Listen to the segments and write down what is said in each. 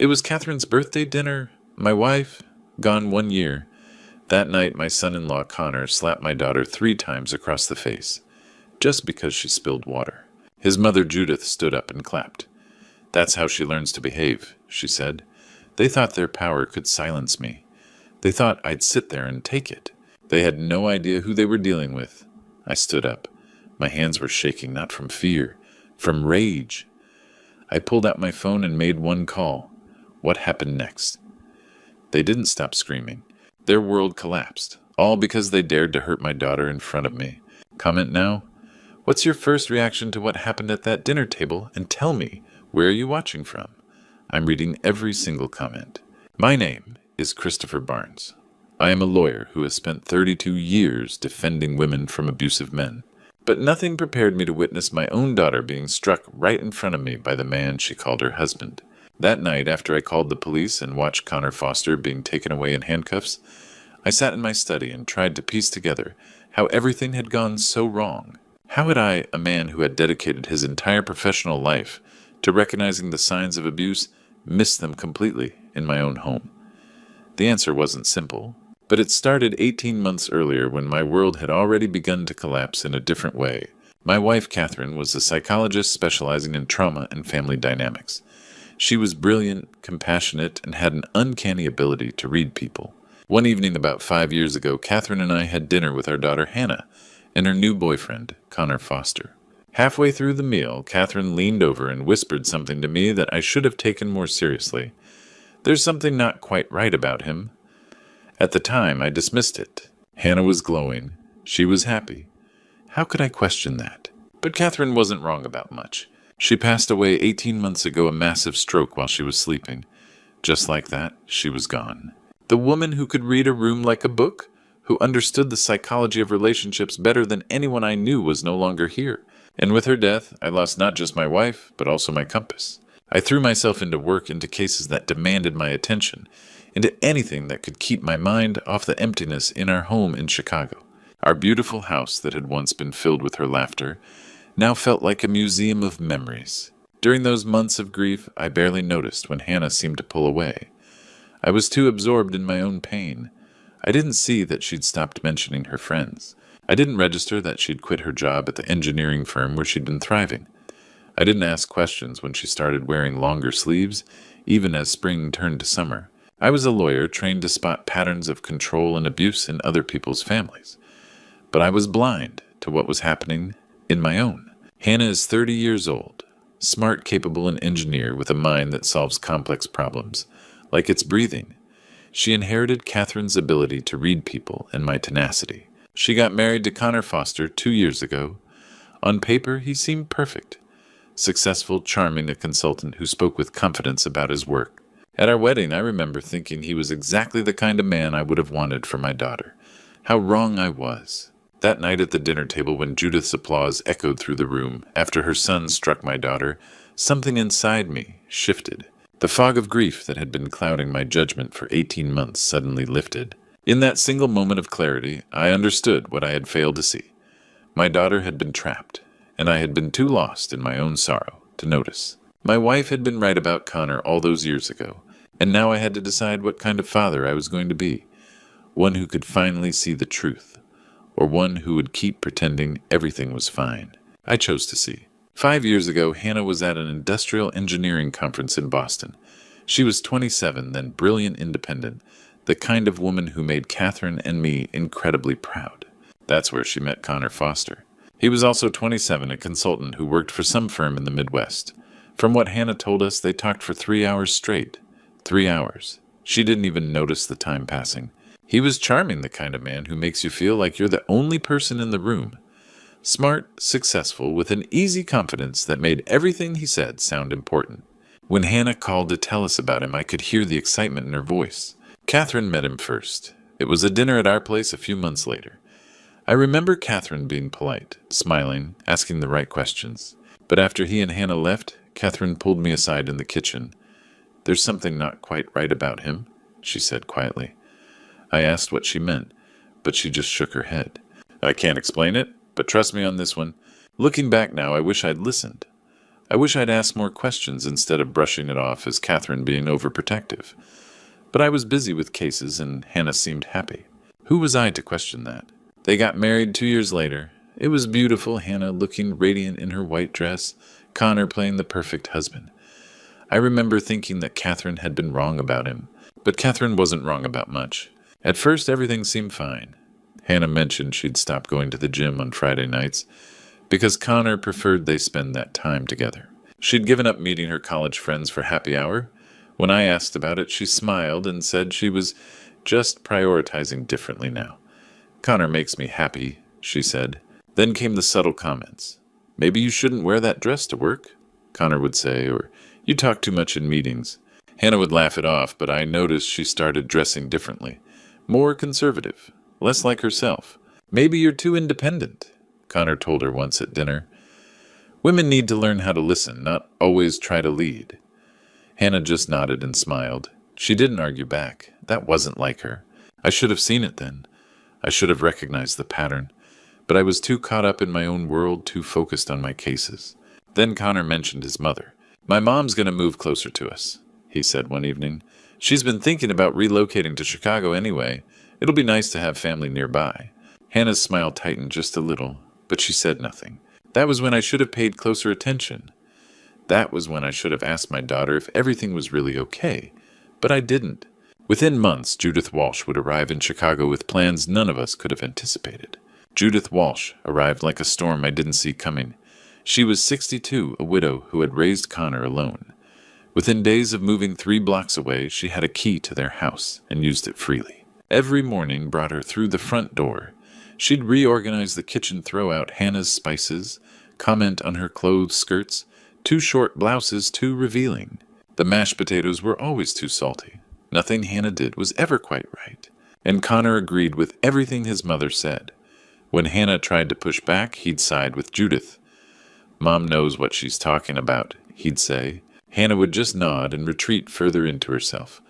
It was Catherine's birthday dinner. My wife, gone 1 year. That night, my son-in-law Connor slapped my daughter 3 times across the face, just because she spilled water. His mother Judith stood up and clapped. "That's how she learns to behave," she said. They thought their power could silence me. They thought I'd sit there and take it. They had no idea who they were dealing with. I stood up. My hands were shaking, not from fear, from rage. I pulled out my phone and made one call. What happened next? They didn't stop screaming. Their world collapsed, all because they dared to hurt my daughter in front of me. Comment now? What's your first reaction to what happened at that dinner table? And tell me, where are you watching from? I'm reading every single comment. My name is Christopher Barnes. I am a lawyer who has spent 32 years defending women from abusive men. But nothing prepared me to witness my own daughter being struck right in front of me by the man she called her husband. That night, after I called the police and watched Connor Foster being taken away in handcuffs, I sat in my study and tried to piece together how everything had gone so wrong. How had I, a man who had dedicated his entire professional life to recognizing the signs of abuse, missed them completely in my own home? The answer wasn't simple, but it started 18 months earlier when my world had already begun to collapse in a different way. My wife, Catherine, was a psychologist specializing in trauma and family dynamics. She was brilliant, compassionate, and had an uncanny ability to read people. One evening about 5 years ago, Catherine and I had dinner with our daughter Hannah and her new boyfriend, Connor Foster. Halfway through the meal, Catherine leaned over and whispered something to me that I should have taken more seriously. There's something not quite right about him. At the time, I dismissed it. Hannah was glowing. She was happy. How could I question that? But Catherine wasn't wrong about much. She passed away 18 months ago, a massive stroke while she was sleeping. Just like that, she was gone. The woman who could read a room like a book, who understood the psychology of relationships better than anyone I knew, was no longer here. And with her death, I lost not just my wife, but also my compass. I threw myself into work, into cases that demanded my attention, into anything that could keep my mind off the emptiness in our home in Chicago. Our beautiful house that had once been filled with her laughter now felt like a museum of memories. During those months of grief, I barely noticed when Hannah seemed to pull away. I was too absorbed in my own pain. I didn't see that she'd stopped mentioning her friends. I didn't register that she'd quit her job at the engineering firm where she'd been thriving. I didn't ask questions when she started wearing longer sleeves, even as spring turned to summer. I was a lawyer trained to spot patterns of control and abuse in other people's families. But I was blind to what was happening in my own. Hannah is 30 years old, smart, capable, and engineer with a mind that solves complex problems, like it's breathing. She inherited Catherine's ability to read people and my tenacity. She got married to Connor Foster 2 years ago. On paper, he seemed perfect. Successful, charming, a consultant who spoke with confidence about his work. At our wedding, I remember thinking he was exactly the kind of man I would have wanted for my daughter. How wrong I was. That night at the dinner table, when Judith's applause echoed through the room after her son struck my daughter, something inside me shifted. The fog of grief that had been clouding my judgment for 18 months suddenly lifted. In that single moment of clarity, I understood what I had failed to see. My daughter had been trapped, and I had been too lost in my own sorrow to notice. My wife had been right about Connor all those years ago, and now I had to decide what kind of father I was going to be. One who could finally see the truth, or one who would keep pretending everything was fine. I chose to see. 5 years ago, Hannah was at an industrial engineering conference in Boston. She was 27, then brilliant, independent, the kind of woman who made Catherine and me incredibly proud. That's where she met Connor Foster. He was also 27, a consultant who worked for some firm in the Midwest. From what Hannah told us, they talked for 3 hours straight. 3 hours. She didn't even notice the time passing. He was charming, the kind of man who makes you feel like you're the only person in the room. Smart, successful, with an easy confidence that made everything he said sound important. When Hannah called to tell us about him, I could hear the excitement in her voice. Catherine met him first. It was a dinner at our place a few months later. I remember Catherine being polite, smiling, asking the right questions. But after he and Hannah left, Catherine pulled me aside in the kitchen. "There's something not quite right about him," she said quietly. I asked what she meant, but she just shook her head. "I can't explain it, but trust me on this one. Looking back now, I wish I'd listened. I wish I'd asked more questions instead of brushing it off as Catherine being overprotective. But I was busy with cases and Hannah seemed happy. Who was I to question that? They got married 2 years later. It was beautiful, Hannah looking radiant in her white dress, Connor playing the perfect husband. I remember thinking that Catherine had been wrong about him, but Catherine wasn't wrong about much. At first, everything seemed fine. Hannah mentioned she'd stopped going to the gym on Friday nights because Connor preferred they spend that time together. She'd given up meeting her college friends for happy hour. When I asked about it, she smiled and said she was just prioritizing differently now. Connor makes me happy, she said. Then came the subtle comments. Maybe you shouldn't wear that dress to work, Connor would say, or you talk too much in meetings. Hannah would laugh it off, but I noticed she started dressing differently. More conservative, less like herself. Maybe you're too independent, Connor told her once at dinner. Women need to learn how to listen, not always try to lead. Hannah just nodded and smiled. She didn't argue back. That wasn't like her. I should have seen it then. I should have recognized the pattern. But I was too caught up in my own world, too focused on my cases. Then Connor mentioned his mother. My mom's going to move closer to us, he said one evening. She's been thinking about relocating to Chicago anyway. It'll be nice to have family nearby. Hannah's smile tightened just a little, but she said nothing. That was when I should have paid closer attention. That was when I should have asked my daughter if everything was really okay. But I didn't. Within months, Judith Walsh would arrive in Chicago with plans none of us could have anticipated. Judith Walsh arrived like a storm I didn't see coming. She was 62, a widow who had raised Connor alone. Within days of moving 3 blocks away, she had a key to their house and used it freely. Every morning brought her through the front door. She'd reorganize the kitchen, throw out Hannah's spices, comment on her clothes skirts, too short blouses too revealing. The mashed potatoes were always too salty. Nothing Hannah did was ever quite right. And Connor agreed with everything his mother said. When Hannah tried to push back, he'd side with Judith. Mom knows what she's talking about, he'd say. Hannah would just nod and retreat further into herself.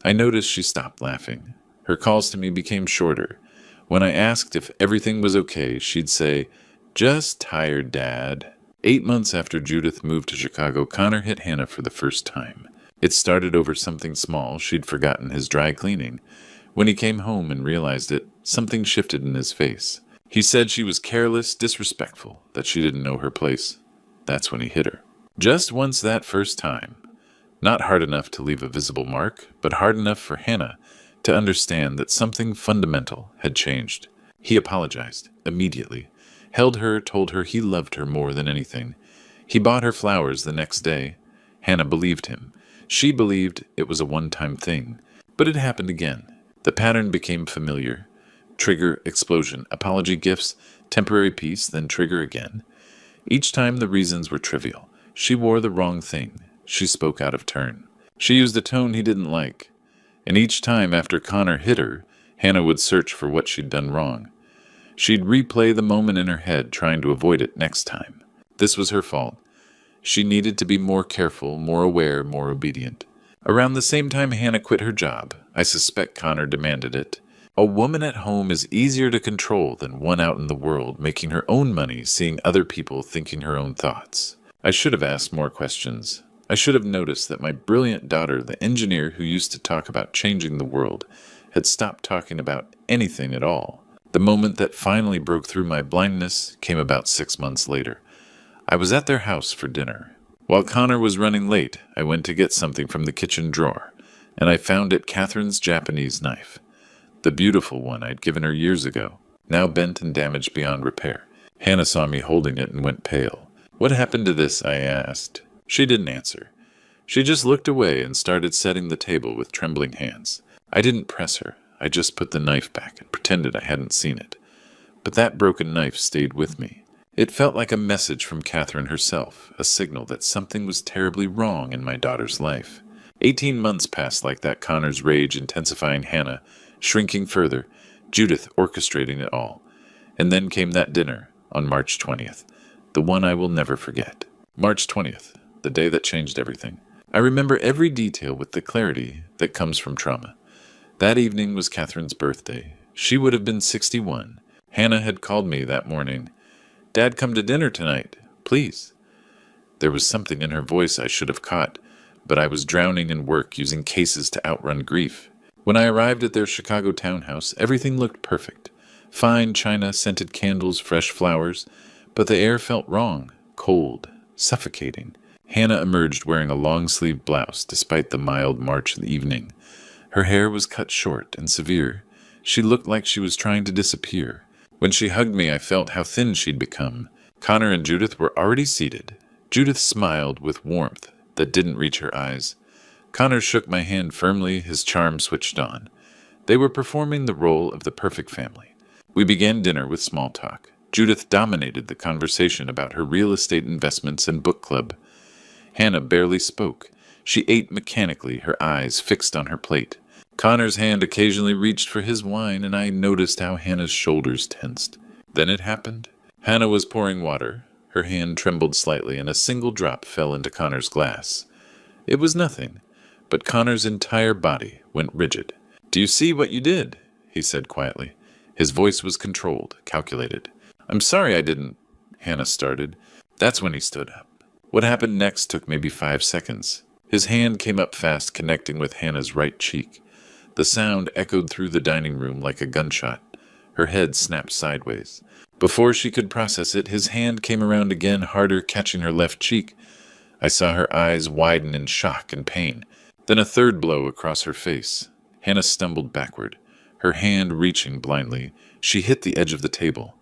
I noticed she stopped laughing. Her calls to me became shorter. When I asked if everything was okay, she'd say, "Just tired, Dad." 8 months after Judith moved to Chicago, Connor hit Hannah for the first time. It started over something small. She'd forgotten his dry cleaning. When he came home and realized it, something shifted in his face. He said she was careless, disrespectful, that she didn't know her place. That's when he hit her. Just once that first time. Not hard enough to leave a visible mark, but hard enough for Hannah to understand that something fundamental had changed. He apologized immediately, held her, told her he loved her more than anything. He bought her flowers the next day. Hannah believed him. She believed it was a one-time thing, but it happened again. The pattern became familiar. Trigger, explosion, apology, gifts, temporary peace, then trigger again. Each time the reasons were trivial. She wore the wrong thing. She spoke out of turn. She used a tone he didn't like. And each time after Connor hit her, Hannah would search for what she'd done wrong. She'd replay the moment in her head, trying to avoid it next time. This was her fault. She needed to be more careful, more aware, more obedient. Around the same time Hannah quit her job, I suspect Connor demanded it. A woman at home is easier to control than one out in the world, making her own money, seeing other people, thinking her own thoughts. I should have asked more questions. I should have noticed that my brilliant daughter, the engineer who used to talk about changing the world, had stopped talking about anything at all. The moment that finally broke through my blindness came about 6 months later. I was at their house for dinner. While Connor was running late, I went to get something from the kitchen drawer, and I found it Catherine's Japanese knife. The beautiful one I'd given her years ago, now bent and damaged beyond repair. Hannah saw me holding it and went pale. "What happened to this?" I asked. She didn't answer. She just looked away and started setting the table with trembling hands. I didn't press her. I just put the knife back and pretended I hadn't seen it. But that broken knife stayed with me. It felt like a message from Catherine herself, a signal that something was terribly wrong in my daughter's life. 18 months passed like that, Connor's rage intensifying, Hannah shrinking further, Judith orchestrating it all. And then came that dinner on March 20th, the one I will never forget. March 20th, the day that changed everything. I remember every detail with the clarity that comes from trauma. That evening was Catherine's birthday. She would have been 61. Hannah had called me that morning. "Dad, come to dinner tonight, please." There was something in her voice I should have caught, but I was drowning in work using cases to outrun grief. When I arrived at their Chicago townhouse, everything looked perfect. Fine china, scented candles, fresh flowers, but the air felt wrong, cold, suffocating. Hannah emerged wearing a long-sleeved blouse despite the mild March evening. Her hair was cut short and severe. She looked like she was trying to disappear. When she hugged me, I felt how thin she'd become. Connor and Judith were already seated. Judith smiled with warmth that didn't reach her eyes. Connor shook my hand firmly, his charm switched on. They were performing the role of the perfect family. We began dinner with small talk. Judith dominated the conversation about her real estate investments and book club. Hannah barely spoke. She ate mechanically, her eyes fixed on her plate. Connor's hand occasionally reached for his wine, and I noticed how Hannah's shoulders tensed. Then it happened. Hannah was pouring water. Her hand trembled slightly, and a single drop fell into Connor's glass. It was nothing, but Connor's entire body went rigid. "Do you see what you did?" he said quietly. His voice was controlled, calculated. "I'm sorry I didn't," Hannah started. That's when he stood up. What happened next took maybe 5 seconds. His hand came up fast, connecting with Hannah's right cheek. The sound echoed through the dining room like a gunshot. Her head snapped sideways. Before she could process it, his hand came around again, harder, catching her left cheek. I saw her eyes widen in shock and pain. Then a third blow across her face. Hannah stumbled backward, her hand reaching blindly. She hit the edge of the table.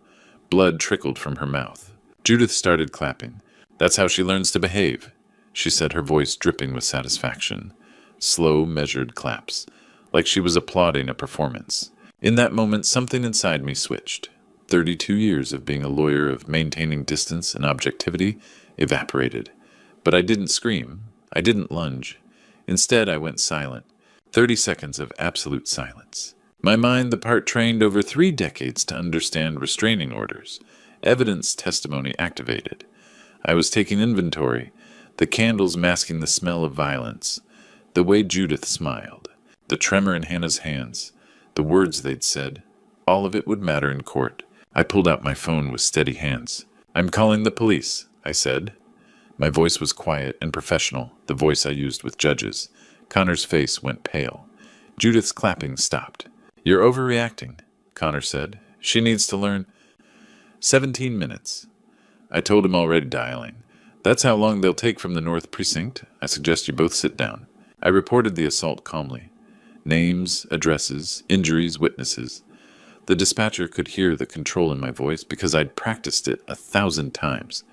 Blood trickled from her mouth. Judith started clapping. "That's how she learns to behave," she said, her voice dripping with satisfaction. Slow, measured claps, like she was applauding a performance. In that moment, something inside me switched. 32 years of being a lawyer, of maintaining distance and objectivity, evaporated. But I didn't scream. I didn't lunge. Instead, I went silent. 30 seconds of absolute silence. My mind, the part trained over 3 decades to understand restraining orders. Evidence testimony activated. I was taking inventory, the candles masking the smell of violence, the way Judith smiled, the tremor in Hannah's hands, the words they'd said. All of it would matter in court. I pulled out my phone with steady hands. "I'm calling the police," I said. My voice was quiet and professional, the voice I used with judges. Connor's face went pale. Judith's clapping stopped. "You're overreacting," Connor said. "She needs to learn." 17 minutes. I told him already, dialing. "That's how long they'll take from the North Precinct. I suggest you both sit down." I reported the assault calmly. Names, addresses, injuries, witnesses. The dispatcher could hear the control in my voice because I'd practiced it 1,000 times.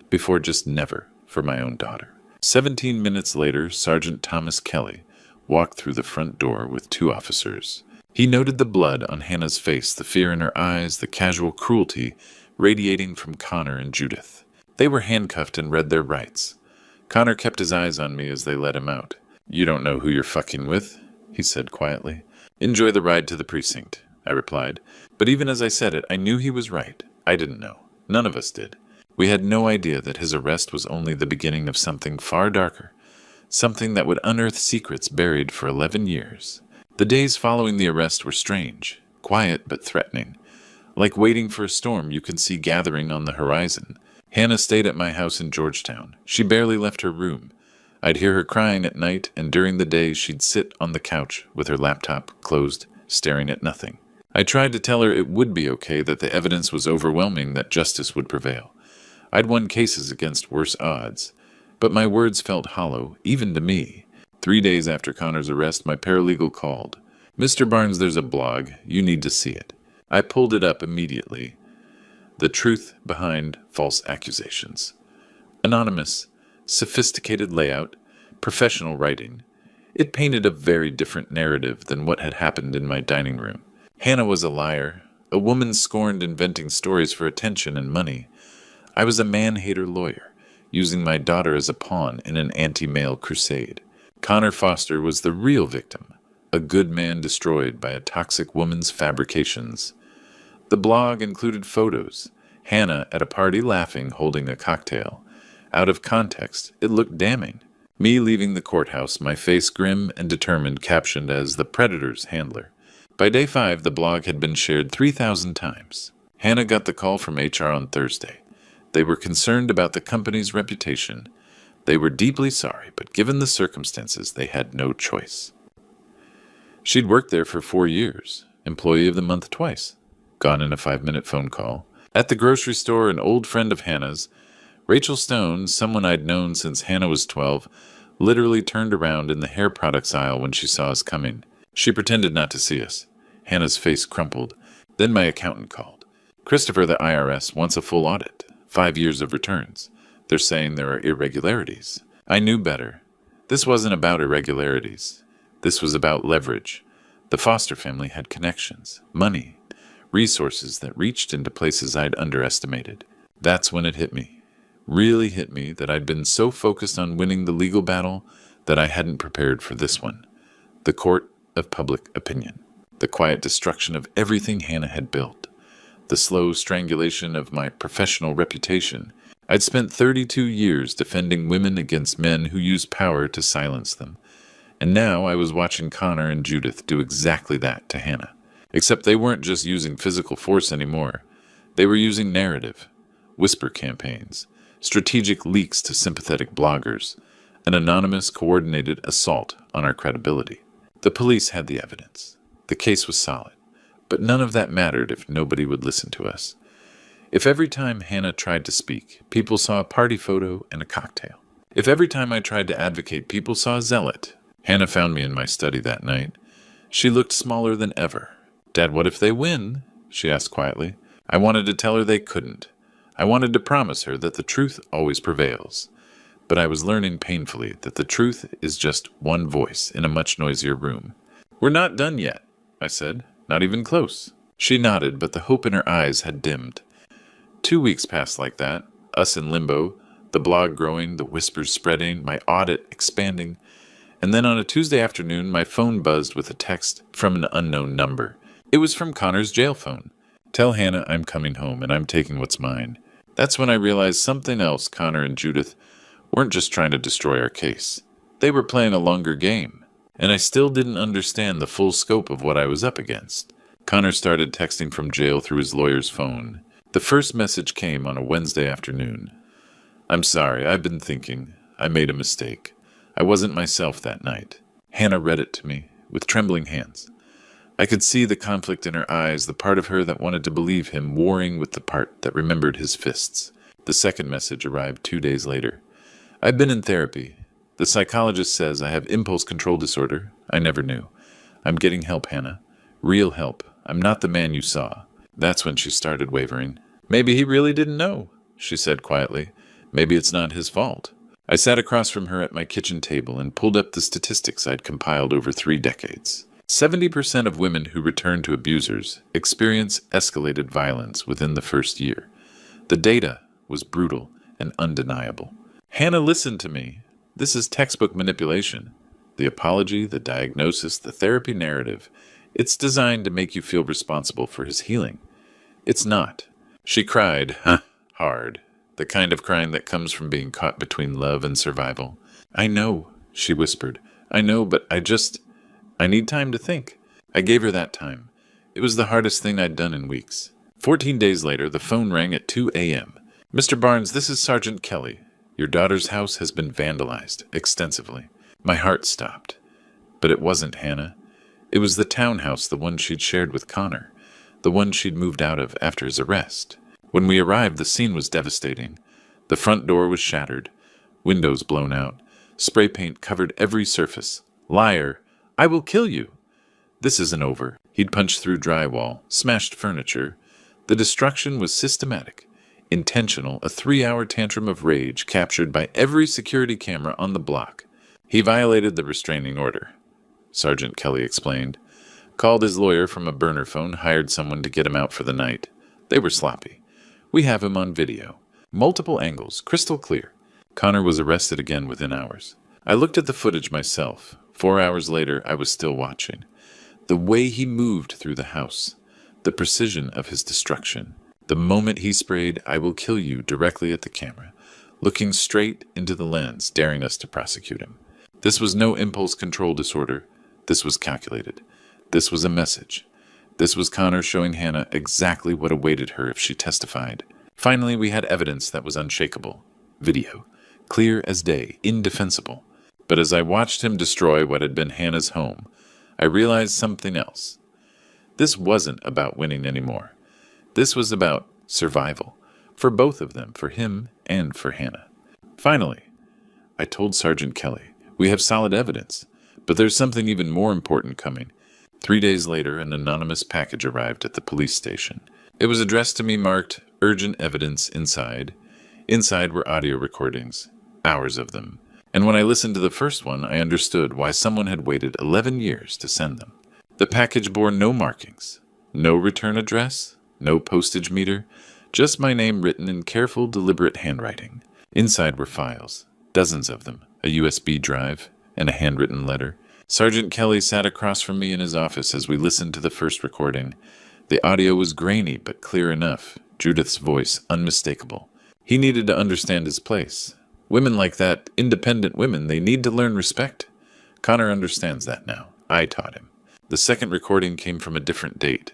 Before just never for my own daughter. 17 minutes later, Sergeant Thomas Kelly walked through the front door with 2 officers. He noted the blood on Hannah's face, the fear in her eyes, the casual cruelty radiating from Connor and Judith. They were handcuffed and read their rights. Connor kept his eyes on me as they let him out. "You don't know who you're fucking with," he said quietly. "Enjoy the ride to the precinct," I replied. But even as I said it, I knew he was right. I didn't know. None of us did. We had no idea that his arrest was only the beginning of something far darker, something that would unearth secrets buried for 11 years. The days following the arrest were strange, quiet but threatening, like waiting for a storm you could see gathering on the horizon. Hannah stayed at my house in Georgetown. She barely left her room. I'd hear her crying at night, and during the day she'd sit on the couch with her laptop closed, staring at nothing. I tried to tell her it would be okay, that the evidence was overwhelming, that justice would prevail. I'd won cases against worse odds, but my words felt hollow, even to me. 3 days after Connor's arrest, my paralegal called. "Mr. Barnes, there's a blog. You need to see it." I pulled it up immediately. The truth behind false accusations. Anonymous, sophisticated layout, professional writing. It painted a very different narrative than what had happened in my dining room. Hannah was a liar, a woman scorned inventing stories for attention and money. I was a man-hater lawyer, using my daughter as a pawn in an anti-male crusade. Connor Foster was the real victim, a good man destroyed by a toxic woman's fabrications. The blog included photos. Hannah at a party laughing, holding a cocktail. Out of context, it looked damning. Me leaving the courthouse, my face grim and determined, captioned as "the predator's handler." By day 5, the blog had been shared 3,000 times. Hannah got the call from HR on Thursday. They were concerned about the company's reputation. They were deeply sorry, but given the circumstances, they had no choice. She'd worked there for 4 years, Employee of the Month twice, gone in a 5-minute phone call. At the grocery store, an old friend of Hannah's, Rachel Stone, someone I'd known since Hannah was 12, literally turned around in the hair products aisle when she saw us coming. She pretended not to see us. Hannah's face crumpled. Then my accountant called. Christopher, the IRS, wants a full audit. 5 years of returns. They're saying there are irregularities. I knew better. This wasn't about irregularities. This was about leverage. The Foster family had connections, money, resources that reached into places I'd underestimated. That's when it hit me. Really hit me that I'd been so focused on winning the legal battle that I hadn't prepared for this one. The court of public opinion. The quiet destruction of everything Hannah had built. The slow strangulation of my professional reputation. I'd spent 32 years defending women against men who used power to silence them. And now I was watching Connor and Judith do exactly that to Hannah. Except they weren't just using physical force anymore. They were using narrative, whisper campaigns, strategic leaks to sympathetic bloggers, an anonymous, coordinated assault on our credibility. The police had the evidence. The case was solid. But none of that mattered if nobody would listen to us. If every time Hannah tried to speak, people saw a party photo and a cocktail. If every time I tried to advocate, people saw a zealot. Hannah found me in my study that night. She looked smaller than ever. Dad, what if they win? She asked quietly. I wanted to tell her they couldn't. I wanted to promise her that the truth always prevails. But I was learning painfully that the truth is just one voice in a much noisier room. We're not done yet, I said. Not even close. She nodded, but the hope in her eyes had dimmed. 2 weeks passed like that, us in limbo, the blog growing, the whispers spreading, my audit expanding. And then on a Tuesday afternoon, my phone buzzed with a text from an unknown number. It was from Connor's jail phone. Tell Hannah I'm coming home and I'm taking what's mine. That's when I realized something else. Connor and Judith weren't just trying to destroy our case. They were playing a longer game. And I still didn't understand the full scope of what I was up against. Connor started texting from jail through his lawyer's phone. The first message came on a Wednesday afternoon. I'm sorry, I've been thinking. I made a mistake. I wasn't myself that night. Hannah read it to me, with trembling hands. I could see the conflict in her eyes, the part of her that wanted to believe him warring with the part that remembered his fists. The second message arrived 2 days later. I've been in therapy. The psychologist says I have impulse control disorder. I never knew. I'm getting help, Hannah. Real help. I'm not the man you saw. That's when she started wavering. Maybe he really didn't know, she said quietly. Maybe it's not his fault. I sat across from her at my kitchen table and pulled up the statistics I'd compiled over 3 decades. 70% of women who return to abusers experience escalated violence within the first year. The data was brutal and undeniable. Hannah listened to me. This is textbook manipulation. The apology, the diagnosis, the therapy narrative. It's designed to make you feel responsible for his healing. It's not. She cried, hard. The kind of crying that comes from being caught between love and survival. I know, she whispered. I know, but I need time to think. I gave her that time. It was the hardest thing I'd done in weeks. 14 days later, the phone rang at 2 a.m. Mr. Barnes, this is Sergeant Kelly. Your daughter's house has been vandalized extensively. My heart stopped. But it wasn't Hannah. It was the townhouse, the one she'd shared with Connor, the one she'd moved out of after his arrest. When we arrived, the scene was devastating. The front door was shattered, windows blown out, spray paint covered every surface. Liar! I will kill you! This isn't over. He'd punched through drywall, smashed furniture. The destruction was systematic, intentional, a 3-hour tantrum of rage captured by every security camera on the block. He violated the restraining order, Sergeant Kelly explained. Called his lawyer from a burner phone, hired someone to get him out for the night. They were sloppy. We have him on video. Multiple angles, crystal clear. Connor was arrested again within hours. I looked at the footage myself. 4 hours later, I was still watching. The way he moved through the house, the precision of his destruction, the moment he sprayed, I will kill you, directly at the camera, looking straight into the lens, daring us to prosecute him. This was no impulse control disorder. This was calculated. This was a message. This was Connor showing Hannah exactly what awaited her if she testified. Finally, we had evidence that was unshakable. Video. Clear as day, indefensible. But as I watched him destroy what had been Hannah's home, I realized something else. This wasn't about winning anymore. This was about survival. For both of them, for him and for Hannah. Finally, I told Sergeant Kelly, we have solid evidence, but there's something even more important coming. 3 days later, an anonymous package arrived at the police station. It was addressed to me marked, urgent evidence inside. Inside were audio recordings, hours of them. And when I listened to the first one, I understood why someone had waited 11 years to send them. The package bore no markings, no return address, no postage meter, just my name written in careful, deliberate handwriting. Inside were files, dozens of them, a USB drive, and a handwritten letter. Sergeant Kelly sat across from me in his office as we listened to the first recording. The audio was grainy but clear enough, Judith's voice unmistakable. He needed to understand his place. Women like that, independent women, they need to learn respect. Connor understands that now. I taught him. The second recording came from a different date.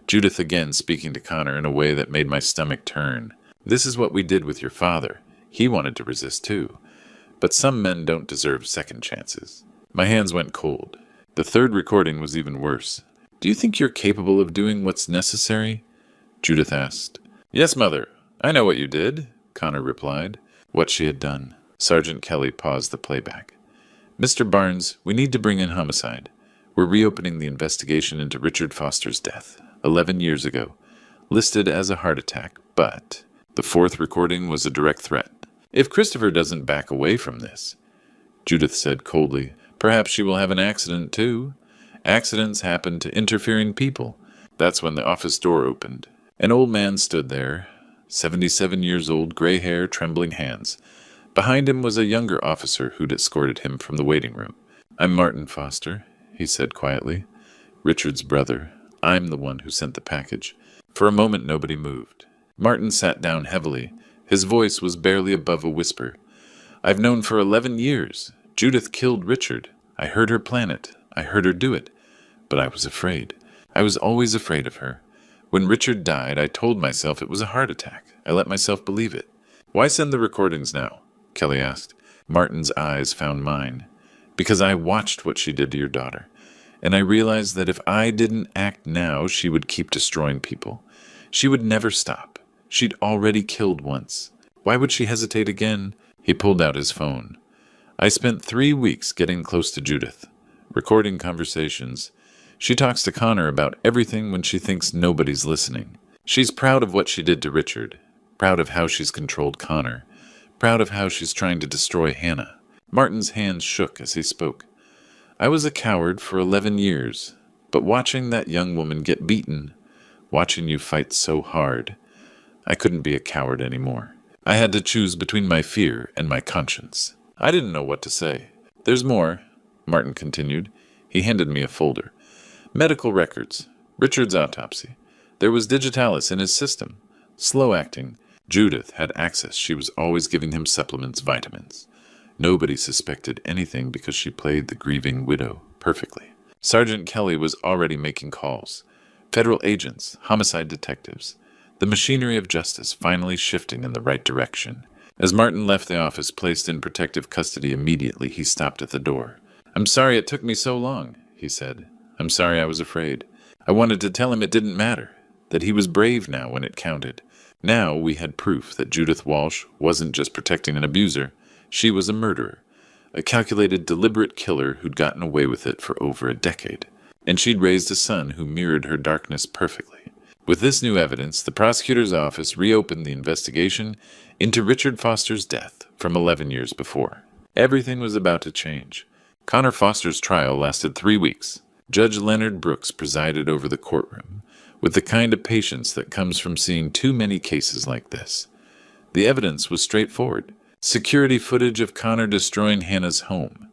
Judith again speaking to Connor in a way that made my stomach turn. This is what we did with your father. He wanted to resist too. But some men don't deserve second chances. My hands went cold. The third recording was even worse. Do you think you're capable of doing what's necessary? Judith asked. Yes, Mother. I know what you did, Connor replied. What she had done. Sergeant Kelly paused the playback. Mr. Barnes, we need to bring in homicide. We're reopening the investigation into Richard Foster's death, 11 years ago, listed as a heart attack, but the fourth recording was a direct threat. If Christopher doesn't back away from this, Judith said coldly, perhaps she will have an accident too. Accidents happen to interfering people. That's when the office door opened. An old man stood there, 77 years old, gray hair, trembling hands. Behind him was a younger officer who'd escorted him from the waiting room. I'm Martin Foster, he said quietly. Richard's brother. I'm the one who sent the package. For a moment nobody moved. Martin sat down heavily. His voice was barely above a whisper. I've known for 11 years. Judith killed Richard. I heard her plan it. I heard her do it. But I was afraid. I was always afraid of her. When Richard died, I told myself it was a heart attack. I let myself believe it. Why send the recordings now? Kelly asked. Martin's eyes found mine. Because I watched what she did to your daughter. And I realized that if I didn't act now, she would keep destroying people. She would never stop. She'd already killed once. Why would she hesitate again? He pulled out his phone. I spent 3 weeks getting close to Judith, recording conversations. She talks to Connor about everything when she thinks nobody's listening. She's proud of what she did to Richard, proud of how she's controlled Connor, proud of how she's trying to destroy Hannah. Martin's hands shook as he spoke. I was a coward for 11 years, but watching that young woman get beaten, watching you fight so hard, I couldn't be a coward anymore. I had to choose between my fear and my conscience. I didn't know what to say. There's more, Martin continued. He handed me a folder. Medical records. Richard's autopsy. There was digitalis in his system. Slow acting. Judith had access. She was always giving him supplements, vitamins. Nobody suspected anything because she played the grieving widow perfectly. Sergeant Kelly was already making calls. Federal agents, homicide detectives. The machinery of justice finally shifting in the right direction. As Martin left the office, placed in protective custody immediately, he stopped at the door. I'm sorry it took me so long, he said. I'm sorry I was afraid. I wanted to tell him it didn't matter, that he was brave now when it counted. Now we had proof that Judith Walsh wasn't just protecting an abuser. She was a murderer, a calculated, deliberate killer who'd gotten away with it for over a decade. And she'd raised a son who mirrored her darkness perfectly. With this new evidence, the prosecutor's office reopened the investigation into Richard Foster's death from 11 years before. Everything was about to change. Connor Foster's trial lasted 3 weeks. Judge Leonard Brooks presided over the courtroom, with the kind of patience that comes from seeing too many cases like this. The evidence was straightforward. Security footage of Connor destroying Hannah's home.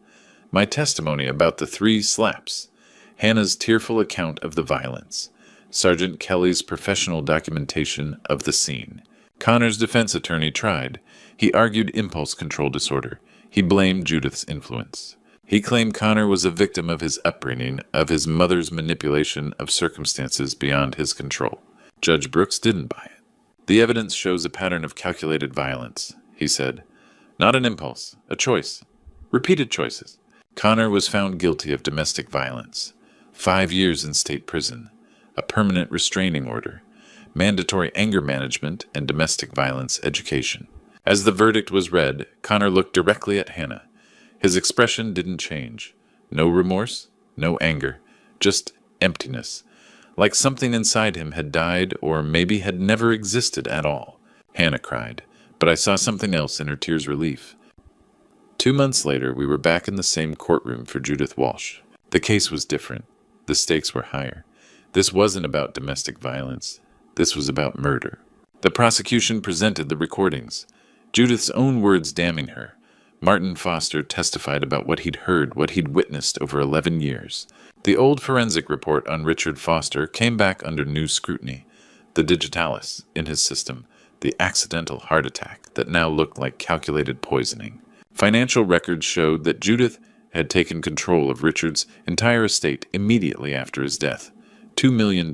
My testimony about the 3 slaps. Hannah's tearful account of the violence. Sergeant Kelly's professional documentation of the scene. Connor's defense attorney tried. He argued impulse control disorder. He blamed Judith's influence. He claimed Connor was a victim of his upbringing, of his mother's manipulation of circumstances beyond his control. Judge Brooks didn't buy it. The evidence shows a pattern of calculated violence, he said. Not an impulse, a choice. Repeated choices. Connor was found guilty of domestic violence. 5 years in state prison. A permanent restraining order. Mandatory anger management and domestic violence education. As the verdict was read, Connor looked directly at Hannah. His expression didn't change. No remorse, no anger, just emptiness. Like something inside him had died or maybe had never existed at all. Hannah cried, but I saw something else in her tears' relief. 2 months later, we were back in the same courtroom for Judith Walsh. The case was different. The stakes were higher. This wasn't about domestic violence. This was about murder. The prosecution presented the recordings. Judith's own words damning her. Martin Foster testified about what he'd heard, what he'd witnessed over 11 years. The old forensic report on Richard Foster came back under new scrutiny. The digitalis in his system, the accidental heart attack that now looked like calculated poisoning. Financial records showed that Judith had taken control of Richard's entire estate immediately after his death. $2 million.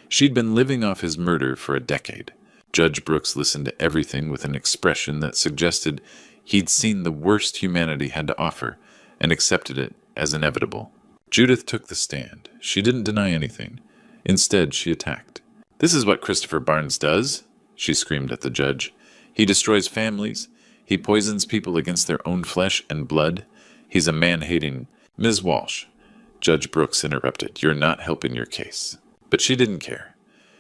She'd been living off his murder for a decade. Judge Brooks listened to everything with an expression that suggested he'd seen the worst humanity had to offer and accepted it as inevitable. Judith took the stand. She didn't deny anything. Instead, she attacked. "This is what Christopher Barnes does," she screamed at the judge. "He destroys families. He poisons people against their own flesh and blood. He's a man-hating—" "Ms. Walsh," Judge Brooks interrupted, "you're not helping your case." But she didn't care.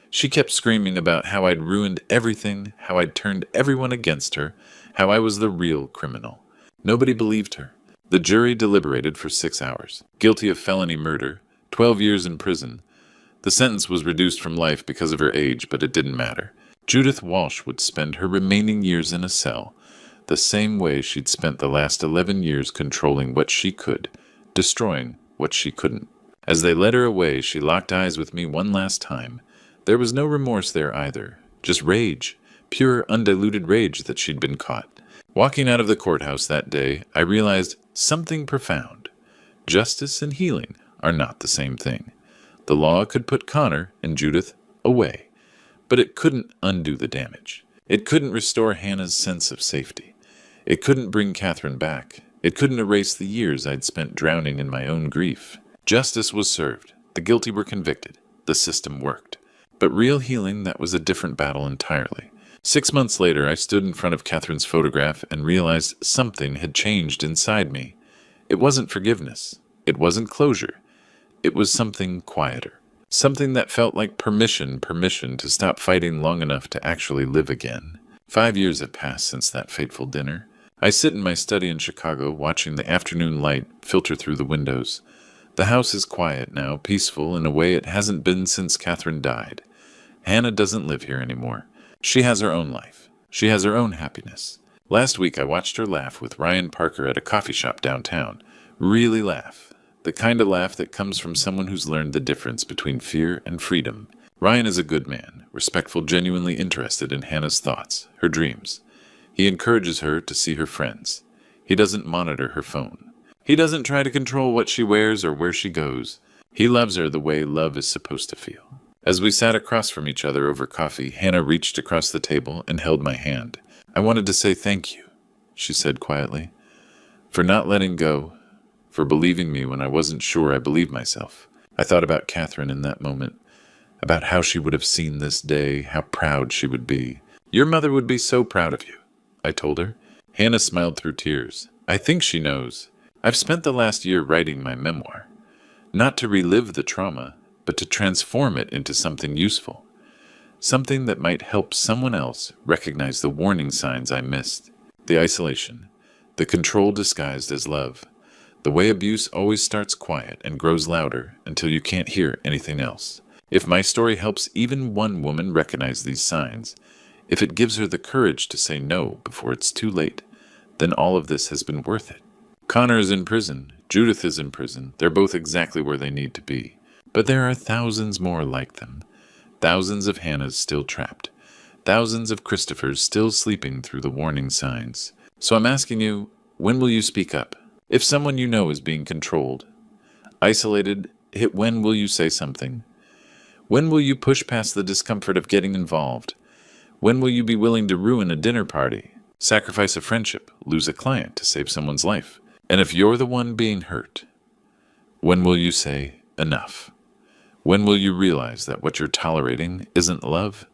She kept screaming about how I'd ruined everything, how I'd turned everyone against her, how I was the real criminal. Nobody believed her. The jury deliberated for 6 hours. Guilty of felony murder, 12 years in prison. The sentence was reduced from life because of her age, but it didn't matter. Judith Walsh would spend her remaining years in a cell, the same way she'd spent the last 11 years controlling what she could, destroying what she couldn't. As they led her away, she locked eyes with me one last time. There was no remorse there either, just rage, pure undiluted rage that she'd been caught. Walking out of the courthouse that day, I realized something profound. Justice and healing are not the same thing. The law could put Connor and Judith away, but it couldn't undo the damage. It couldn't restore Hannah's sense of safety. It couldn't bring Catherine back. It couldn't erase the years I'd spent drowning in my own grief. Justice was served. The guilty were convicted. The system worked. But real healing, that was a different battle entirely. 6 months later, I stood in front of Catherine's photograph and realized something had changed inside me. It wasn't forgiveness. It wasn't closure. It was something quieter. Something that felt like permission to stop fighting long enough to actually live again. 5 years had passed since that fateful dinner. I sit in my study in Chicago, watching the afternoon light filter through the windows. The house is quiet now, peaceful in a way it hasn't been since Catherine died. Hannah doesn't live here anymore. She has her own life. She has her own happiness. Last week I watched her laugh with Ryan Parker at a coffee shop downtown. Really laugh. The kind of laugh that comes from someone who's learned the difference between fear and freedom. Ryan is a good man, respectful, genuinely interested in Hannah's thoughts, her dreams. He encourages her to see her friends. He doesn't monitor her phone. He doesn't try to control what she wears or where she goes. He loves her the way love is supposed to feel. As we sat across from each other over coffee, Hannah reached across the table and held my hand. "I wanted to say thank you," she said quietly, "for not letting go, for believing me when I wasn't sure I believed myself." I thought about Catherine in that moment, about how she would have seen this day, how proud she would be. "Your mother would be so proud of you," I told her. Hannah smiled through tears. "I think she knows. I've spent the last year writing my memoir, not to relive the trauma, but to transform it into something useful, something that might help someone else recognize the warning signs I missed. The isolation, the control disguised as love, the way abuse always starts quiet and grows louder until you can't hear anything else. If my story helps even one woman recognize these signs, if it gives her the courage to say no before it's too late, then all of this has been worth it. Connor is in prison. Judith is in prison. They're both exactly where they need to be. But there are thousands more like them. Thousands of Hannahs still trapped. Thousands of Christophers still sleeping through the warning signs. So I'm asking you, when will you speak up? If someone you know is being controlled, isolated, when will you say something? When will you push past the discomfort of getting involved? When will you be willing to ruin a dinner party, sacrifice a friendship, lose a client to save someone's life? And if you're the one being hurt, when will you say enough? When will you realize that what you're tolerating isn't love?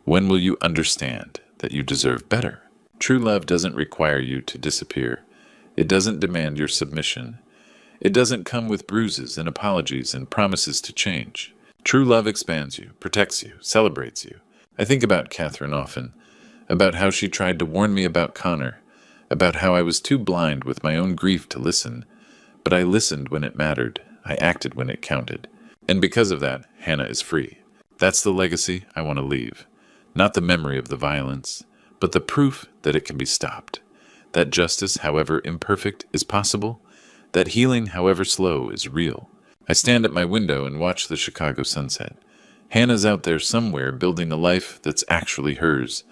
When will you understand that you deserve better? True love doesn't require you to disappear. It doesn't demand your submission. It doesn't come with bruises and apologies and promises to change. True love expands you, protects you, celebrates you. I think about Catherine often, about how she tried to warn me about Connor, about how I was too blind with my own grief to listen, but I listened when it mattered. I acted when it counted. And because of that, Hannah is free. That's the legacy I want to leave. Not the memory of the violence, but the proof that it can be stopped. That justice, however imperfect, is possible. That healing, however slow, is real. I stand at my window and watch the Chicago sunset. Hannah's out there somewhere building a life that's actually hers.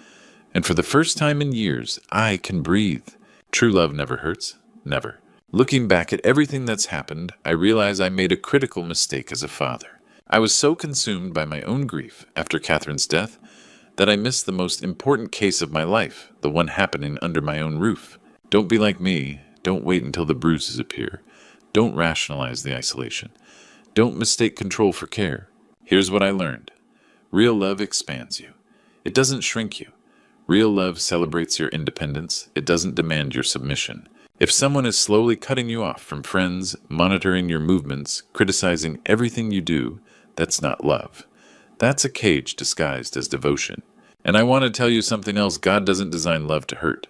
And for the first time in years, I can breathe. True love never hurts. Never. Looking back at everything that's happened, I realize I made a critical mistake as a father. I was so consumed by my own grief after Catherine's death that I missed the most important case of my life, the one happening under my own roof. Don't be like me. Don't wait until the bruises appear. Don't rationalize the isolation. Don't mistake control for care. Here's what I learned. Real love expands you. It doesn't shrink you. Real love celebrates your independence. It doesn't demand your submission. If someone is slowly cutting you off from friends, monitoring your movements, criticizing everything you do, that's not love. That's a cage disguised as devotion. And I want to tell you something else. God doesn't design love to hurt.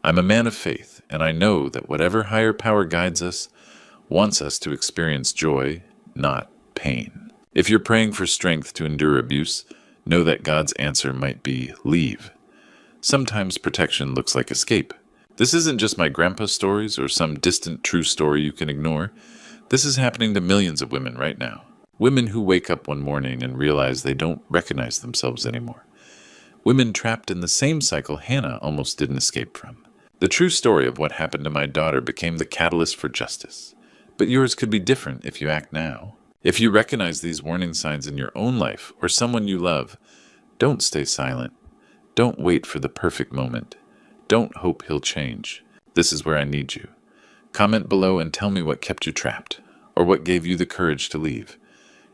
I'm a man of faith, and I know that whatever higher power guides us wants us to experience joy, not pain. If you're praying for strength to endure abuse, know that God's answer might be leave. Sometimes protection looks like escape. This isn't just my grandpa's stories or some distant true story you can ignore. This is happening to millions of women right now. Women who wake up one morning and realize they don't recognize themselves anymore. Women trapped in the same cycle Hannah almost didn't escape from. The true story of what happened to my daughter became the catalyst for justice. But yours could be different if you act now. If you recognize these warning signs in your own life or someone you love, don't stay silent. Don't wait for the perfect moment. Don't hope he'll change. This is where I need you. Comment below and tell me what kept you trapped, or what gave you the courage to leave.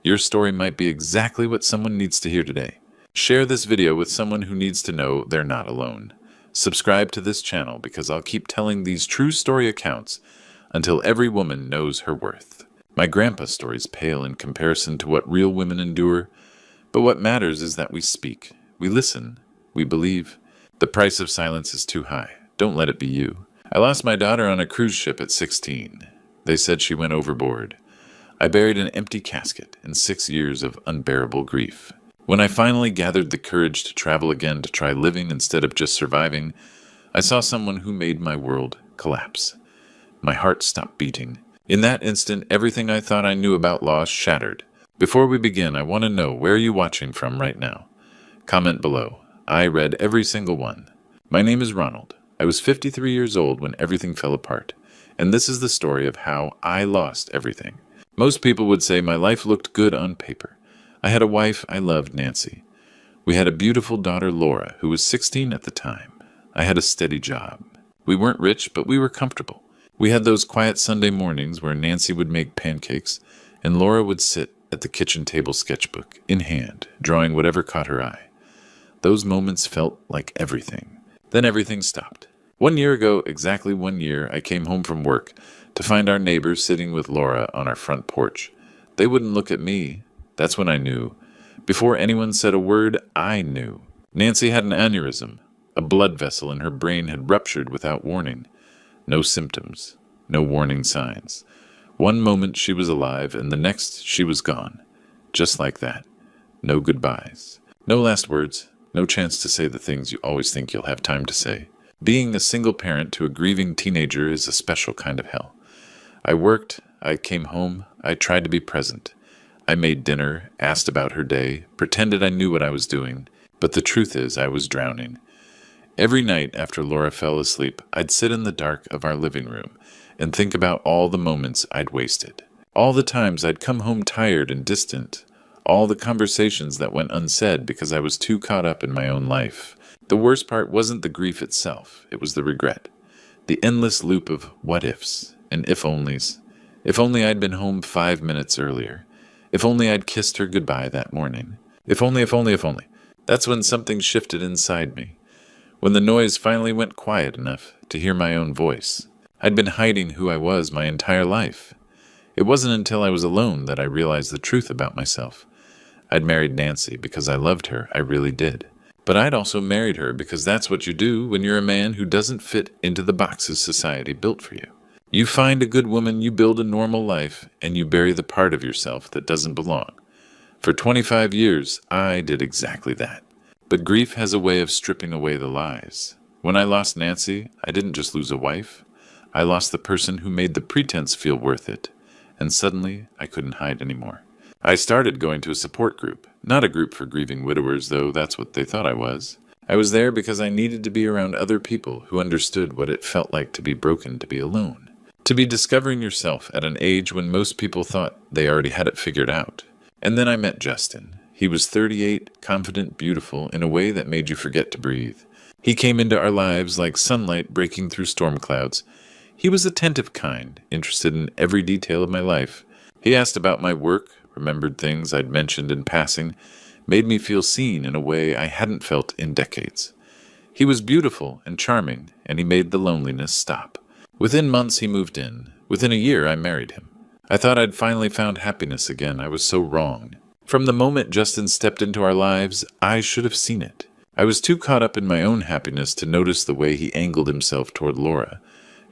Your story might be exactly what someone needs to hear today. Share this video with someone who needs to know they're not alone. Subscribe to this channel because I'll keep telling these true story accounts until every woman knows her worth. My grandpa's stories pale in comparison to what real women endure, but what matters is that we speak, we listen, we believe. The price of silence is too high. Don't let it be you. I lost my daughter on a cruise ship at 16. They said she went overboard. I buried an empty casket in 6 years of unbearable grief. When I finally gathered the courage to travel again to try living instead of just surviving, I saw someone who made my world collapse. My heart stopped beating. In that instant, everything I thought I knew about loss shattered. Before we begin, I want to know, where are you watching from right now? Comment below. I read every single one. My name is Ronald. I was 53 years old when everything fell apart, and this is the story of how I lost everything. Most people would say my life looked good on paper. I had a wife I loved, Nancy. We had a beautiful daughter, Laura, who was 16 at the time. I had a steady job. We weren't rich, but we were comfortable. We had those quiet Sunday mornings where Nancy would make pancakes, and Laura would sit at the kitchen table, sketchbook in hand, drawing whatever caught her eye. Those moments felt like everything. Then everything stopped. 1 year ago, exactly 1 year, I came home from work to find our neighbors sitting with Laura on our front porch. They wouldn't look at me. That's when I knew. Before anyone said a word, I knew. Nancy had an aneurysm. A blood vessel in her brain had ruptured without warning. No symptoms. No warning signs. One moment she was alive, and the next she was gone. Just like that. No goodbyes. No last words. No chance to say the things you always think you'll have time to say. Being a single parent to a grieving teenager is a special kind of hell. I worked, I came home, I tried to be present. I made dinner, asked about her day, pretended I knew what I was doing, but the truth is I was drowning. Every night after Laura fell asleep, I'd sit in the dark of our living room and think about all the moments I'd wasted. All the times I'd come home tired and distant. all the conversations that went unsaid because I was too caught up in my own life. The worst part wasn't the grief itself, it was the regret. The endless loop of what-ifs and if-onlys. If only I'd been home 5 minutes earlier. If only I'd kissed her goodbye that morning. If only, if only, if only. That's when something shifted inside me. When the noise finally went quiet enough to hear my own voice. I'd been hiding who I was my entire life. It wasn't until I was alone that I realized the truth about myself. I'd married Nancy because I loved her, I really did. But I'd also married her because that's what you do when you're a man who doesn't fit into the boxes society built for you. You find a good woman, you build a normal life, and you bury the part of yourself that doesn't belong. For 25 years, I did exactly that. But grief has a way of stripping away the lies. When I lost Nancy, I didn't just lose a wife. I lost the person who made the pretense feel worth it. And suddenly, I couldn't hide anymore. I started going to a support group. Not a group for grieving widowers, though that's what they thought I was. I was there because I needed to be around other people who understood what it felt like to be broken, to be alone. To be discovering yourself at an age when most people thought they already had it figured out. And then I met Justin. He was 38, confident, beautiful, in a way that made you forget to breathe. He came into our lives like sunlight breaking through storm clouds. He was attentive kind, interested in every detail of my life. He asked about my work, remembered things I'd mentioned in passing, made me feel seen in a way I hadn't felt in decades. He was beautiful and charming, and he made the loneliness stop. Within months he moved in. Within a year I married him. I thought I'd finally found happiness again. I was so wrong. From the moment Justin stepped into our lives, I should have seen it. I was too caught up in my own happiness to notice the way he angled himself toward Laura,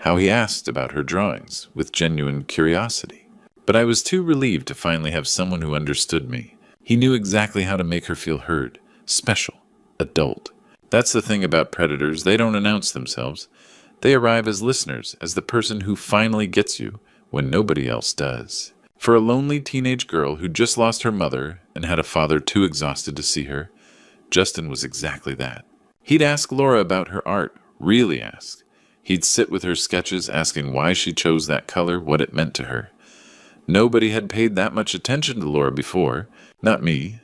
how he asked about her drawings with genuine curiosity. But I was too relieved to finally have someone who understood me. He knew exactly how to make her feel heard, special, adult. That's the thing about predators. They don't announce themselves. They arrive as listeners, as the person who finally gets you when nobody else does. For a lonely teenage girl who just lost her mother and had a father too exhausted to see her, Justin was exactly that. He'd ask Laura about her art, really ask. He'd sit with her sketches asking why she chose that color, what it meant to her. Nobody had paid that much attention to Laura before, not me.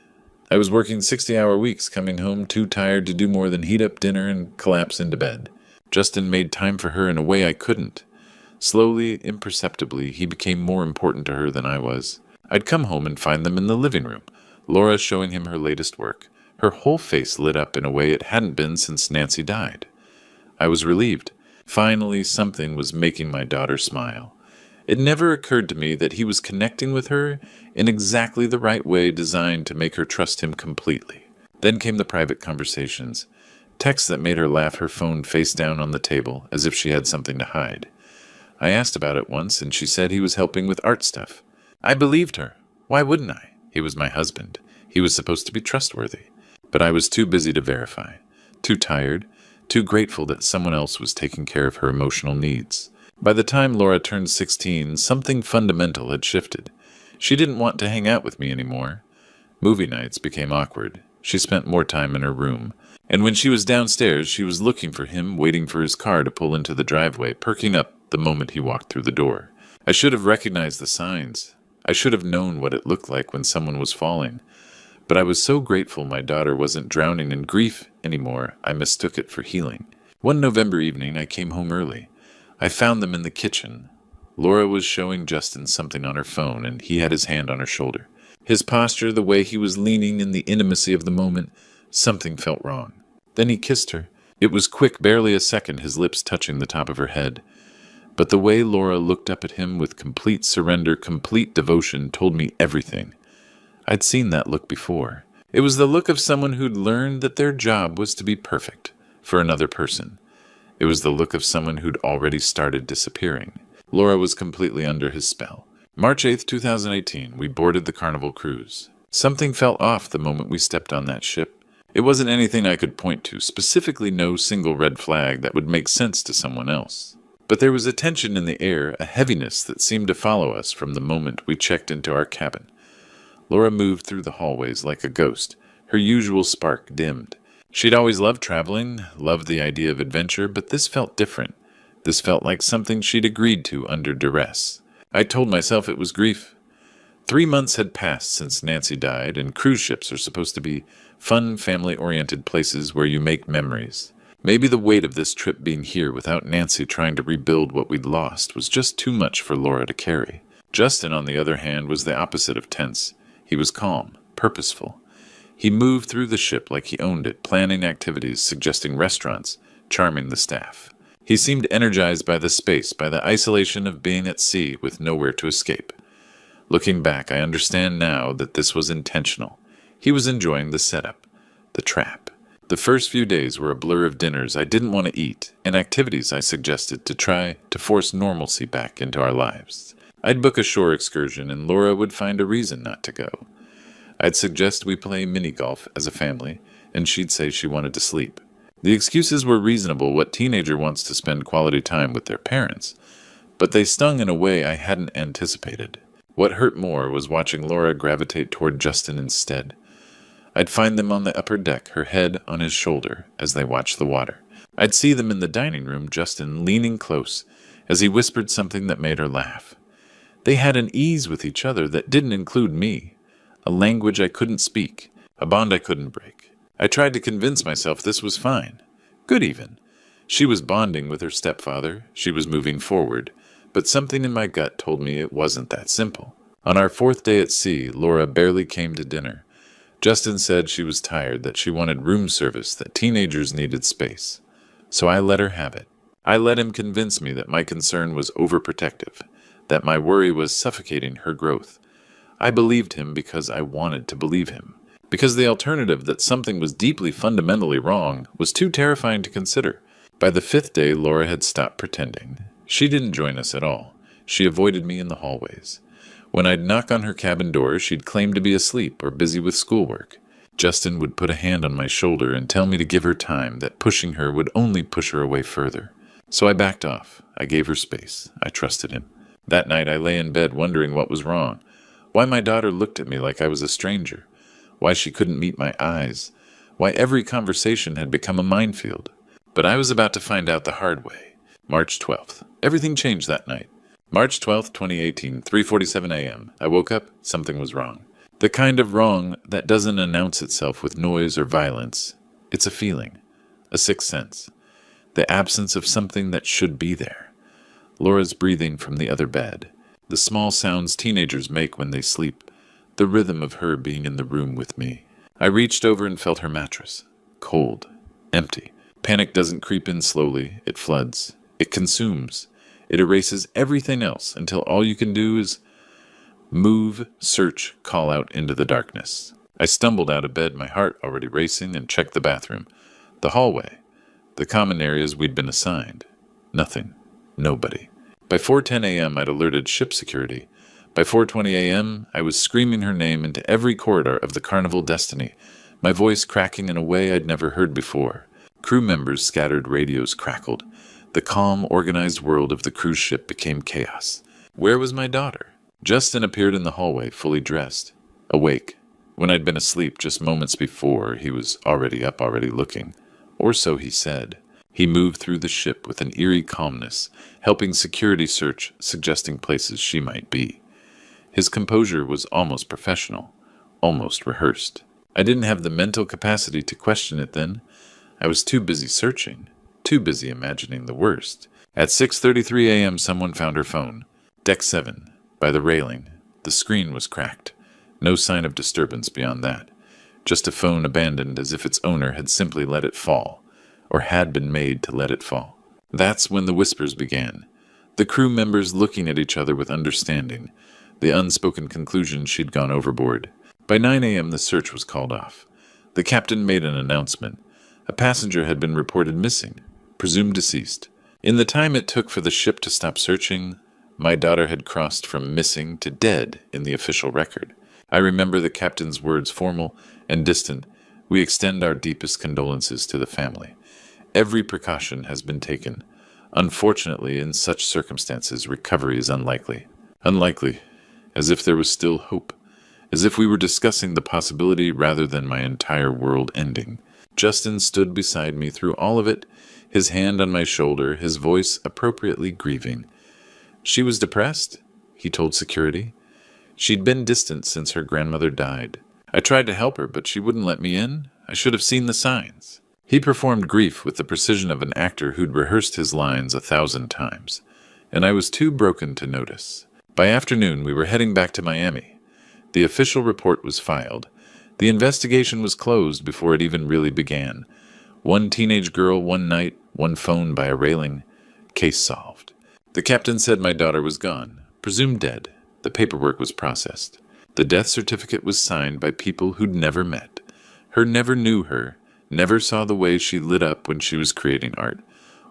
I was working 60-hour weeks, coming home too tired to do more than heat up dinner and collapse into bed. Justin made time for her in a way I couldn't. Slowly, imperceptibly, he became more important to her than I was. I'd come home and find them in the living room, Laura showing him her latest work. Her whole face lit up in a way it hadn't been since Nancy died. I was relieved. Finally, something was making my daughter smile. It never occurred to me that he was connecting with her in exactly the right way designed to make her trust him completely. Then came the private conversations, texts that made her laugh, her phone face down on the table, as if she had something to hide. I asked about it once, and she said he was helping with art stuff. I believed her. Why wouldn't I? He was my husband. He was supposed to be trustworthy. But I was too busy to verify, too tired, too grateful that someone else was taking care of her emotional needs. By the time Laura turned 16, something fundamental had shifted. She didn't want to hang out with me anymore. Movie nights became awkward. She spent more time in her room. And when she was downstairs, she was looking for him, waiting for his car to pull into the driveway, perking up the moment he walked through the door. I should have recognized the signs. I should have known what it looked like when someone was falling. But I was so grateful my daughter wasn't drowning in grief anymore, I mistook it for healing. One November evening, I came home early. I found them in the kitchen. Laura was showing Justin something on her phone, and he had his hand on her shoulder. His posture, the way he was leaning in the intimacy of the moment, something felt wrong. Then he kissed her. It was quick, barely a second, his lips touching the top of her head. But the way Laura looked up at him with complete surrender, complete devotion, told me everything. I'd seen that look before. It was the look of someone who'd learned that their job was to be perfect for another person. It was the look of someone who'd already started disappearing. Laura was completely under his spell. March 8th, 2018, we boarded the Carnival cruise. Something felt off the moment we stepped on that ship. It wasn't anything I could point to, specifically no single red flag that would make sense to someone else. But there was a tension in the air, a heaviness that seemed to follow us from the moment we checked into our cabin. Laura moved through the hallways like a ghost. Her usual spark dimmed. She'd always loved traveling, loved the idea of adventure, but this felt different. This felt like something she'd agreed to under duress. I told myself it was grief. 3 months had passed since Nancy died, and cruise ships are supposed to be fun, family-oriented places where you make memories. Maybe the weight of this trip being here without Nancy trying to rebuild what we'd lost was just too much for Laura to carry. Justin, on the other hand, was the opposite of tense. He was calm, purposeful. He moved through the ship like he owned it, planning activities, suggesting restaurants, charming the staff. He seemed energized by the space, by the isolation of being at sea with nowhere to escape. Looking back, I understand now that this was intentional. He was enjoying the setup, the trap. The first few days were a blur of dinners I didn't want to eat and activities I suggested to try to force normalcy back into our lives. I'd book a shore excursion and Laura would find a reason not to go. I'd suggest we play mini-golf as a family, and she'd say she wanted to sleep. The excuses were reasonable. What teenager wants to spend quality time with their parents? But they stung in a way I hadn't anticipated. What hurt more was watching Laura gravitate toward Justin instead. I'd find them on the upper deck, her head on his shoulder, as they watched the water. I'd see them in the dining room, Justin leaning close, as he whispered something that made her laugh. They had an ease with each other that didn't include me, a language I couldn't speak, a bond I couldn't break. I tried to convince myself this was fine, good even. She was bonding with her stepfather, she was moving forward, but something in my gut told me it wasn't that simple. On our 4th day at sea, Laura barely came to dinner. Justin said she was tired, that she wanted room service, that teenagers needed space. So I let her have it. I let him convince me that my concern was overprotective, that my worry was suffocating her growth. I believed him because I wanted to believe him, because the alternative that something was deeply fundamentally wrong was too terrifying to consider. By the 5th day, Laura had stopped pretending. She didn't join us at all. She avoided me in the hallways. When I'd knock on her cabin door, she'd claim to be asleep or busy with schoolwork. Justin would put a hand on my shoulder and tell me to give her time, that pushing her would only push her away further. So I backed off. I gave her space. I trusted him. That night I lay in bed wondering what was wrong, why my daughter looked at me like I was a stranger, why she couldn't meet my eyes, why every conversation had become a minefield. But I was about to find out the hard way. March 12th. Everything changed that night. March 12th, 2018, 3:47 a.m. I woke up, something was wrong. The kind of wrong that doesn't announce itself with noise or violence. It's a feeling, a sixth sense, the absence of something that should be there. Laura's breathing from the other bed, the small sounds teenagers make when they sleep, the rhythm of her being in the room with me. I reached over and felt her mattress, cold, empty. Panic doesn't creep in slowly, it floods, it consumes. It erases everything else until all you can do is move, search, call out into the darkness. I stumbled out of bed, my heart already racing, and checked the bathroom, the hallway, the common areas we'd been assigned. Nothing. Nobody. By 4:10 a.m. I'd alerted ship security. By 4:20 a.m. I was screaming her name into every corridor of the Carnival Destiny, my voice cracking in a way I'd never heard before. Crew members scattered, radios crackled. The calm, organized world of the cruise ship became chaos. Where was my daughter? Justin appeared in the hallway, fully dressed, awake. When I'd been asleep just moments before, he was already up, already looking. Or so he said. He moved through the ship with an eerie calmness, helping security search, suggesting places she might be. His composure was almost professional, almost rehearsed. I didn't have the mental capacity to question it then. I was too busy searching. Too busy imagining the worst. At 6:33 a.m. someone found her phone. Deck 7, by the railing. The screen was cracked. No sign of disturbance beyond that. Just a phone abandoned as if its owner had simply let it fall, or had been made to let it fall. That's when the whispers began. The crew members looking at each other with understanding. The unspoken conclusion she'd gone overboard. By 9 a.m. the search was called off. The captain made an announcement. A passenger had been reported missing, presumed deceased. In the time it took for the ship to stop searching, my daughter had crossed from missing to dead in the official record. I remember the captain's words, formal and distant. We extend our deepest condolences to the family. Every precaution has been taken. Unfortunately, in such circumstances, recovery is unlikely. Unlikely, as if there was still hope, as if we were discussing the possibility rather than my entire world ending. Justin stood beside me through all of it, his hand on my shoulder, his voice appropriately grieving. She was depressed, he told security. She'd been distant since her grandmother died. I tried to help her, but she wouldn't let me in. I should have seen the signs. He performed grief with the precision of an actor who'd rehearsed his lines 1,000 times, and I was too broken to notice. By afternoon, we were heading back to Miami. The official report was filed. The investigation was closed before it even really began. One teenage girl, one night, one phone by a railing. Case solved. The captain said my daughter was gone, presumed dead. The paperwork was processed. The death certificate was signed by people who'd never met. Her never knew her, never saw the way she lit up when she was creating art,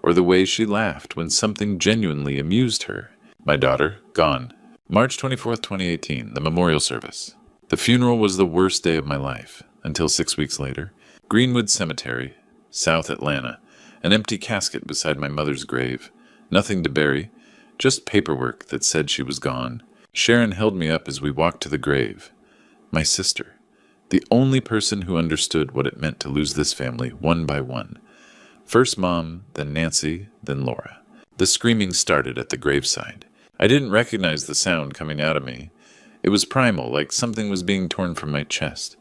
or the way she laughed when something genuinely amused her. My daughter, gone. March 24th, 2018, the memorial service. The funeral was the worst day of my life, until 6 weeks later. Greenwood Cemetery, South Atlanta. An empty casket beside my mother's grave. Nothing to bury, just paperwork that said she was gone. Sharon held me up as we walked to the grave. My sister. The only person who understood what it meant to lose this family one by one. First Mom, then Nancy, then Laura. The screaming started at the graveside. I didn't recognize the sound coming out of me. It was primal, like something was being torn from my chest.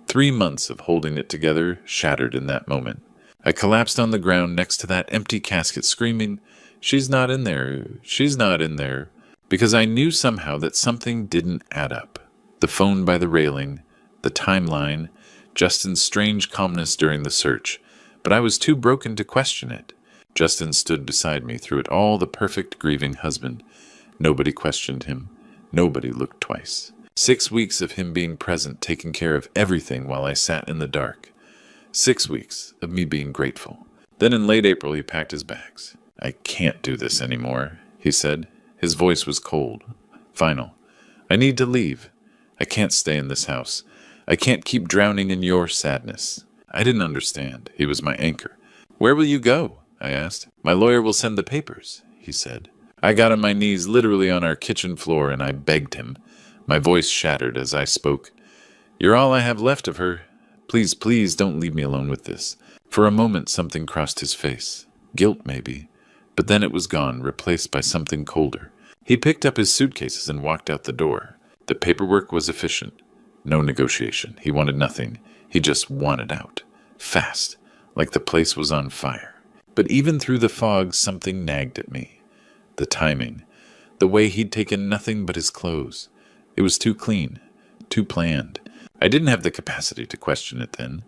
3 months of holding it together shattered in that moment. I collapsed on the ground next to that empty casket screaming, "She's not in there, she's not in there," because I knew somehow that something didn't add up. The phone by the railing, the timeline, Justin's strange calmness during the search, but I was too broken to question it. Justin stood beside me through it all, the perfect grieving husband. Nobody questioned him. Nobody looked twice. 6 weeks of him being present, taking care of everything while I sat in the dark. 6 weeks of me being grateful. Then in late April, he packed his bags. "I can't do this anymore," he said. His voice was cold, final. "I need to leave. I can't stay in this house. I can't keep drowning in your sadness." I didn't understand. He was my anchor. "Where will you go?" I asked. "My lawyer will send the papers," he said. I got on my knees literally on our kitchen floor and I begged him. My voice shattered as I spoke. "You're all I have left of her. Please, please don't leave me alone with this." For a moment something crossed his face. Guilt, maybe. But then it was gone, replaced by something colder. He picked up his suitcases and walked out the door. The paperwork was efficient. No negotiation. He wanted nothing. He just wanted out. Fast. Like the place was on fire. But even through the fog, something nagged at me. The timing. The way he'd taken nothing but his clothes. It was too clean. Too planned. I didn't have the capacity to question it then.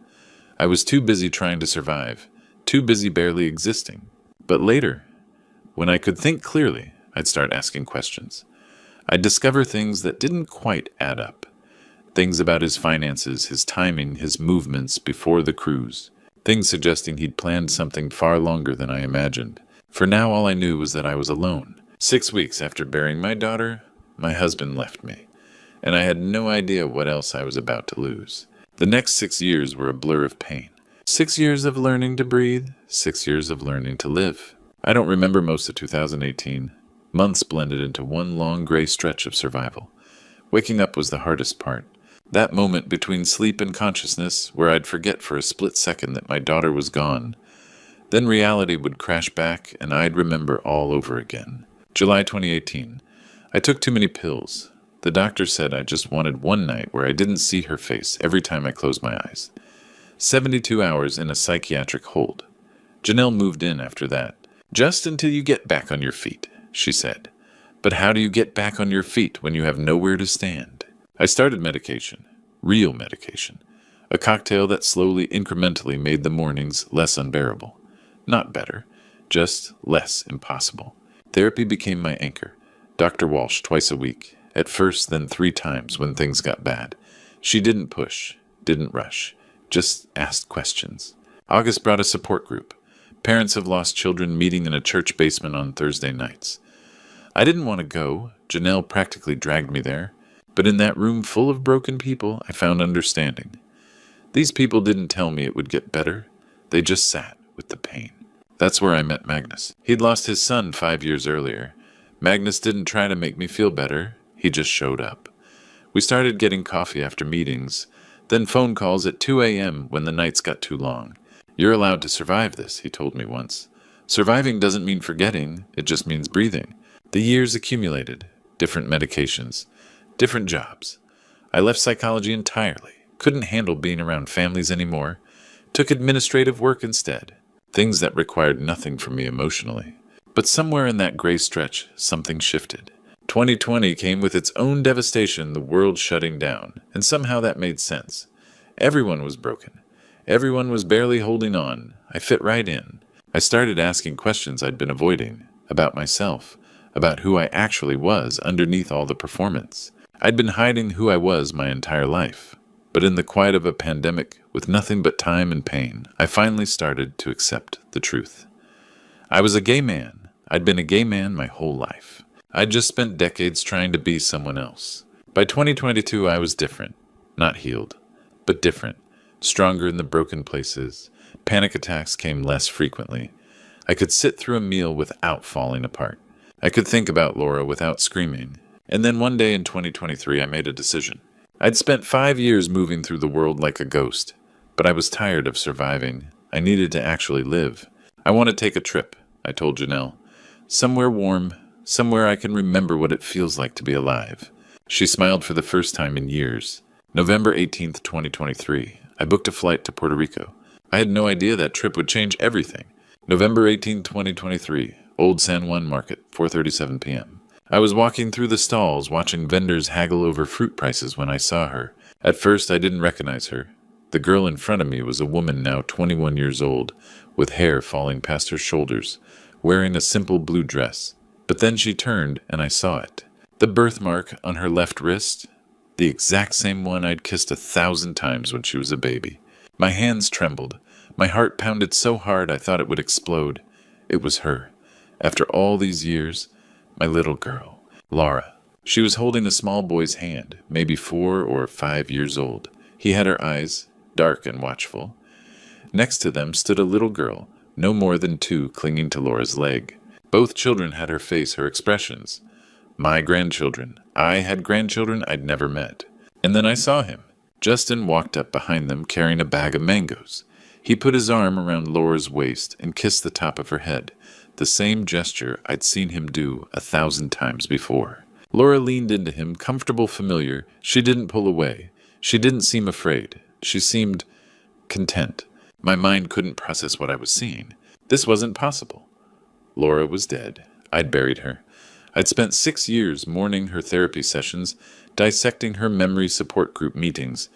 I was too busy trying to survive. Too busy barely existing. But later, when I could think clearly, I'd start asking questions. I'd discover things that didn't quite add up. Things about his finances, his timing, his movements before the cruise. Things suggesting he'd planned something far longer than I imagined. For now all I knew was that I was alone. 6 weeks after burying my daughter, my husband left me. And I had no idea what else I was about to lose. The next 6 years were a blur of pain. 6 years of learning to breathe, 6 years of learning to live. I don't remember most of 2018. Months blended into one long gray stretch of survival. Waking up was the hardest part. That moment between sleep and consciousness where I'd forget for a split second that my daughter was gone. Then reality would crash back and I'd remember all over again. July 2018. I took too many pills. The doctor said I just wanted one night where I didn't see her face every time I closed my eyes. 72 hours in a psychiatric hold. Janelle moved in after that. "Just until you get back on your feet," she said. But how do you get back on your feet when you have nowhere to stand? I started medication. Real medication. A cocktail that slowly, incrementally made the mornings less unbearable. Not better. Just less impossible. Therapy became my anchor. Dr. Walsh twice a week. At first, then 3 times when things got bad. She didn't push. Didn't rush. Just asked questions. August brought a support group. Parents of lost children meeting in a church basement on Thursday nights. I didn't want to go. Janelle practically dragged me there. But in that room full of broken people, I found understanding. These people didn't tell me it would get better. They just sat with the pain. That's where I met Magnus. He'd lost his son 5 years earlier. Magnus didn't try to make me feel better. He just showed up. We started getting coffee after meetings, then phone calls at 2 a.m. when the nights got too long. "You're allowed to survive this," he told me once. Surviving doesn't mean forgetting, it just means breathing. The years accumulated, different medications, different jobs. I left psychology entirely, couldn't handle being around families anymore, took administrative work instead, things that required nothing from me emotionally. But somewhere in that gray stretch, something shifted. 2020 came with its own devastation, the world shutting down, and somehow that made sense. Everyone was broken. Everyone was barely holding on. I fit right in. I started asking questions I'd been avoiding, about myself, about who I actually was underneath all the performance. I'd been hiding who I was my entire life. But in the quiet of a pandemic, with nothing but time and pain, I finally started to accept the truth. I was a gay man. I'd been a gay man my whole life. I'd just spent decades trying to be someone else. By 2022, I was different. Not healed, but different. Stronger in the broken places. Panic attacks came less frequently. I could sit through a meal without falling apart. I could think about Laura without screaming. And then one day in 2023, I made a decision. I'd spent 5 years moving through the world like a ghost, but I was tired of surviving. I needed to actually live. I want to take a trip, I told Janelle. Somewhere warm, somewhere I can remember what it feels like to be alive. She smiled for the first time in years. November 18th, 2023, I booked a flight to Puerto Rico. I had no idea that trip would change everything. November 18th, 2023, Old San Juan Market, 4:37 p.m. I was walking through the stalls, watching vendors haggle over fruit prices when I saw her. At first, I didn't recognize her. The girl in front of me was a woman now 21 years old, with hair falling past her shoulders, wearing a simple blue dress. But then she turned, and I saw it. The birthmark on her left wrist, the exact same one I'd kissed 1,000 times when she was a baby. My hands trembled. My heart pounded so hard I thought it would explode. It was her. After all these years, my little girl, Laura. She was holding a small boy's hand, maybe 4 or 5 years old. He had her eyes, dark and watchful. Next to them stood a little girl, no more than 2, clinging to Laura's leg. Both children had her face, her expressions. My grandchildren. I had grandchildren I'd never met. And then I saw him. Justin walked up behind them carrying a bag of mangoes. He put his arm around Laura's waist and kissed the top of her head, the same gesture I'd seen him do 1,000 times before. Laura leaned into him, comfortable, familiar. She didn't pull away. She didn't seem afraid. She seemed content. My mind couldn't process what I was seeing. This wasn't possible. Laura was dead. I'd buried her. I'd spent 6 years mourning her therapy sessions, dissecting her memory support group meetings,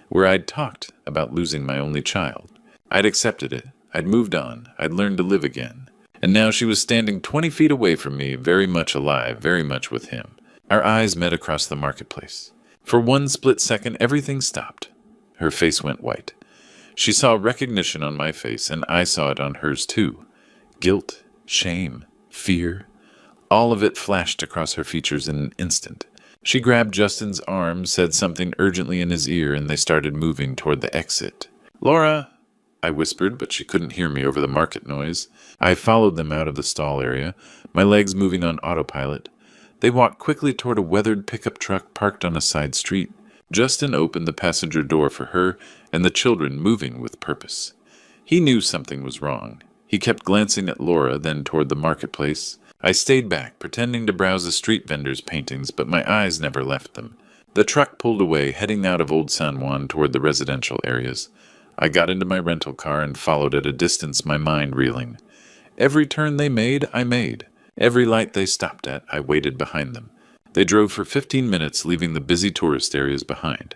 where I'd talked about losing my only child. I'd accepted it. I'd moved on. I'd learned to live again. And now she was standing 20 feet away from me, very much alive, very much with him. Our eyes met across the marketplace. For one split second, everything stopped. Her face went white. She saw recognition on my face, and I saw it on hers too. Guilt, shame, fear. All of it flashed across her features in an instant. She grabbed Justin's arm, said something urgently in his ear, and they started moving toward the exit. "Laura!" I whispered, but she couldn't hear me over the market noise. I followed them out of the stall area, my legs moving on autopilot. They walked quickly toward a weathered pickup truck parked on a side street. Justin opened the passenger door for her and the children, moving with purpose. He knew something was wrong. He kept glancing at Laura, then toward the marketplace. I stayed back, pretending to browse the street vendors' paintings, but my eyes never left them. The truck pulled away, heading out of Old San Juan toward the residential areas. I got into my rental car and followed at a distance, my mind reeling. Every turn they made, I made. Every light they stopped at, I waited behind them. They drove for 15 minutes, leaving the busy tourist areas behind.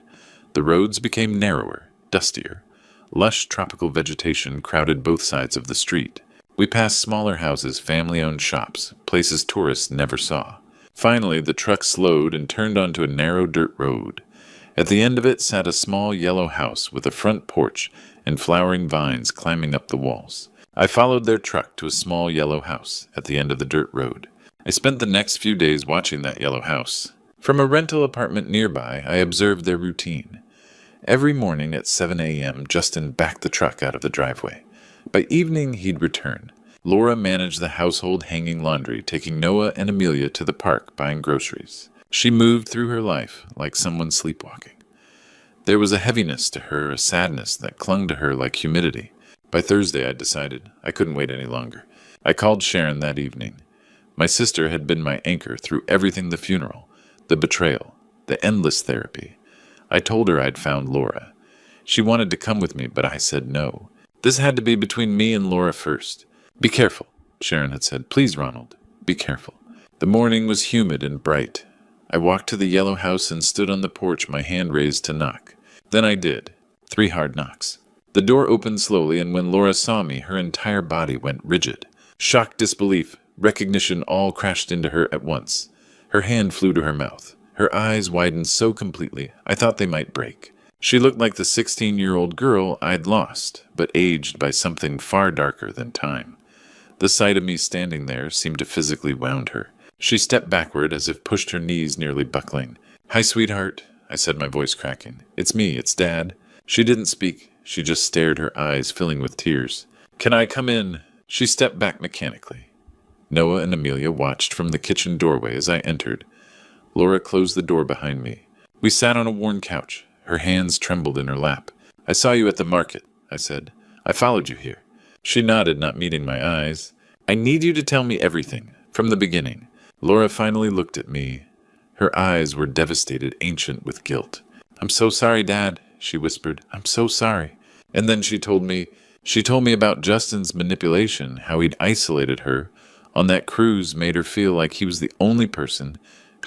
The roads became narrower, dustier. Lush tropical vegetation crowded both sides of the street. We passed smaller houses, family-owned shops, places tourists never saw. Finally, the truck slowed and turned onto a narrow dirt road. At the end of it sat a small yellow house with a front porch and flowering vines climbing up the walls. I followed their truck to a small yellow house at the end of the dirt road. I spent the next few days watching that yellow house. From a rental apartment nearby, I observed their routine. Every morning at 7 a.m., Justin backed the truck out of the driveway. By evening, he'd return. Laura managed the household hanging laundry, taking Noah and Amelia to the park buying groceries. She moved through her life like someone sleepwalking. There was a heaviness to her, a sadness that clung to her like humidity. By Thursday, I decided I couldn't wait any longer. I called Sharon that evening. My sister had been my anchor through everything: the funeral, the betrayal, the endless therapy. I told her I'd found Laura. She wanted to come with me, but I said no. This had to be between me and Laura first. Be careful, Sharon had said. Please, Ronald, be careful. The morning was humid and bright. I walked to the yellow house and stood on the porch, my hand raised to knock. Then I did. 3 hard knocks. The door opened slowly, and when Laura saw me, her entire body went rigid. Shock, disbelief, recognition all crashed into her at once. Her hand flew to her mouth. Her eyes widened so completely, I thought they might break. She looked like the 16-year-old girl I'd lost, but aged by something far darker than time. The sight of me standing there seemed to physically wound her. She stepped backward as if pushed, her knees nearly buckling. "Hi, sweetheart," I said, my voice cracking. "It's me, it's Dad." She didn't speak. She just stared, her eyes filling with tears. "Can I come in?" She stepped back mechanically. Noah and Amelia watched from the kitchen doorway as I entered. Laura closed the door behind me. We sat on a worn couch. Her hands trembled in her lap. "I saw you at the market," I said. "I followed you here." She nodded, not meeting my eyes. "I need you to tell me everything, from the beginning." Laura finally looked at me. Her eyes were devastated, ancient with guilt. "I'm so sorry, Dad," she whispered. "I'm so sorry." And then she told me about Justin's manipulation, how he'd isolated her on that cruise, made her feel like he was the only person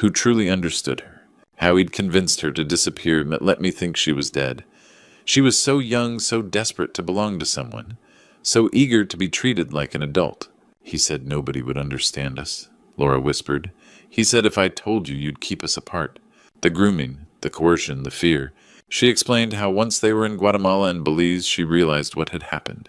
who truly understood her, how he'd convinced her to disappear and let me think she was dead. She was so young, so desperate to belong to someone, so eager to be treated like an adult. "He said nobody would understand us," Laura whispered. "He said if I told you, you'd keep us apart. The grooming, the coercion, the fear." She explained how once they were in Guatemala and Belize, she realized what had happened.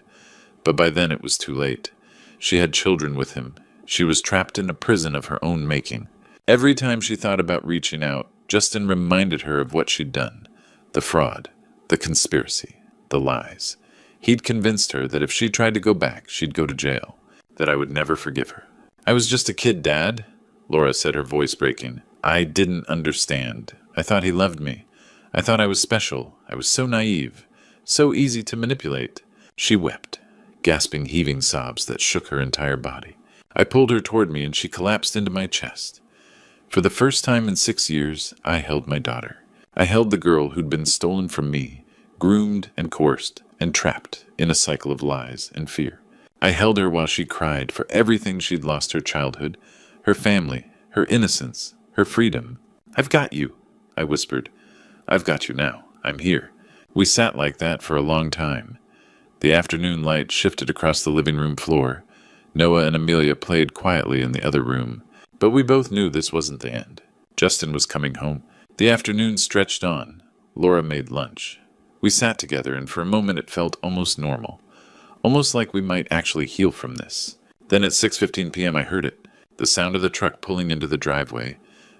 But by then it was too late. She had children with him. She was trapped in a prison of her own making. Every time she thought about reaching out, Justin reminded her of what she'd done. The fraud, the conspiracy, the lies. He'd convinced her that if she tried to go back, she'd go to jail, that I would never forgive her. "I was just a kid, Dad," Laura said, her voice breaking. "I didn't understand. I thought he loved me. I thought I was special. I was so naive, so easy to manipulate." She wept, gasping, heaving sobs that shook her entire body. I pulled her toward me and she collapsed into my chest. For the first time in 6 years, I held my daughter. I held the girl who'd been stolen from me, groomed and coerced, and trapped in a cycle of lies and fear. I held her while she cried for everything she'd lost: her childhood, her family, her innocence, her freedom. "I've got you," I whispered. "I've got you now. I'm here." We sat like that for a long time. The afternoon light shifted across the living room floor. Noah and Amelia played quietly in the other room. But we both knew this wasn't the end. Justin was coming home. The afternoon stretched on. Laura made lunch. We sat together, and for a moment it felt almost normal. Almost like we might actually heal from this. Then at 6:15 p.m. I heard it. The sound of the truck pulling into the driveway.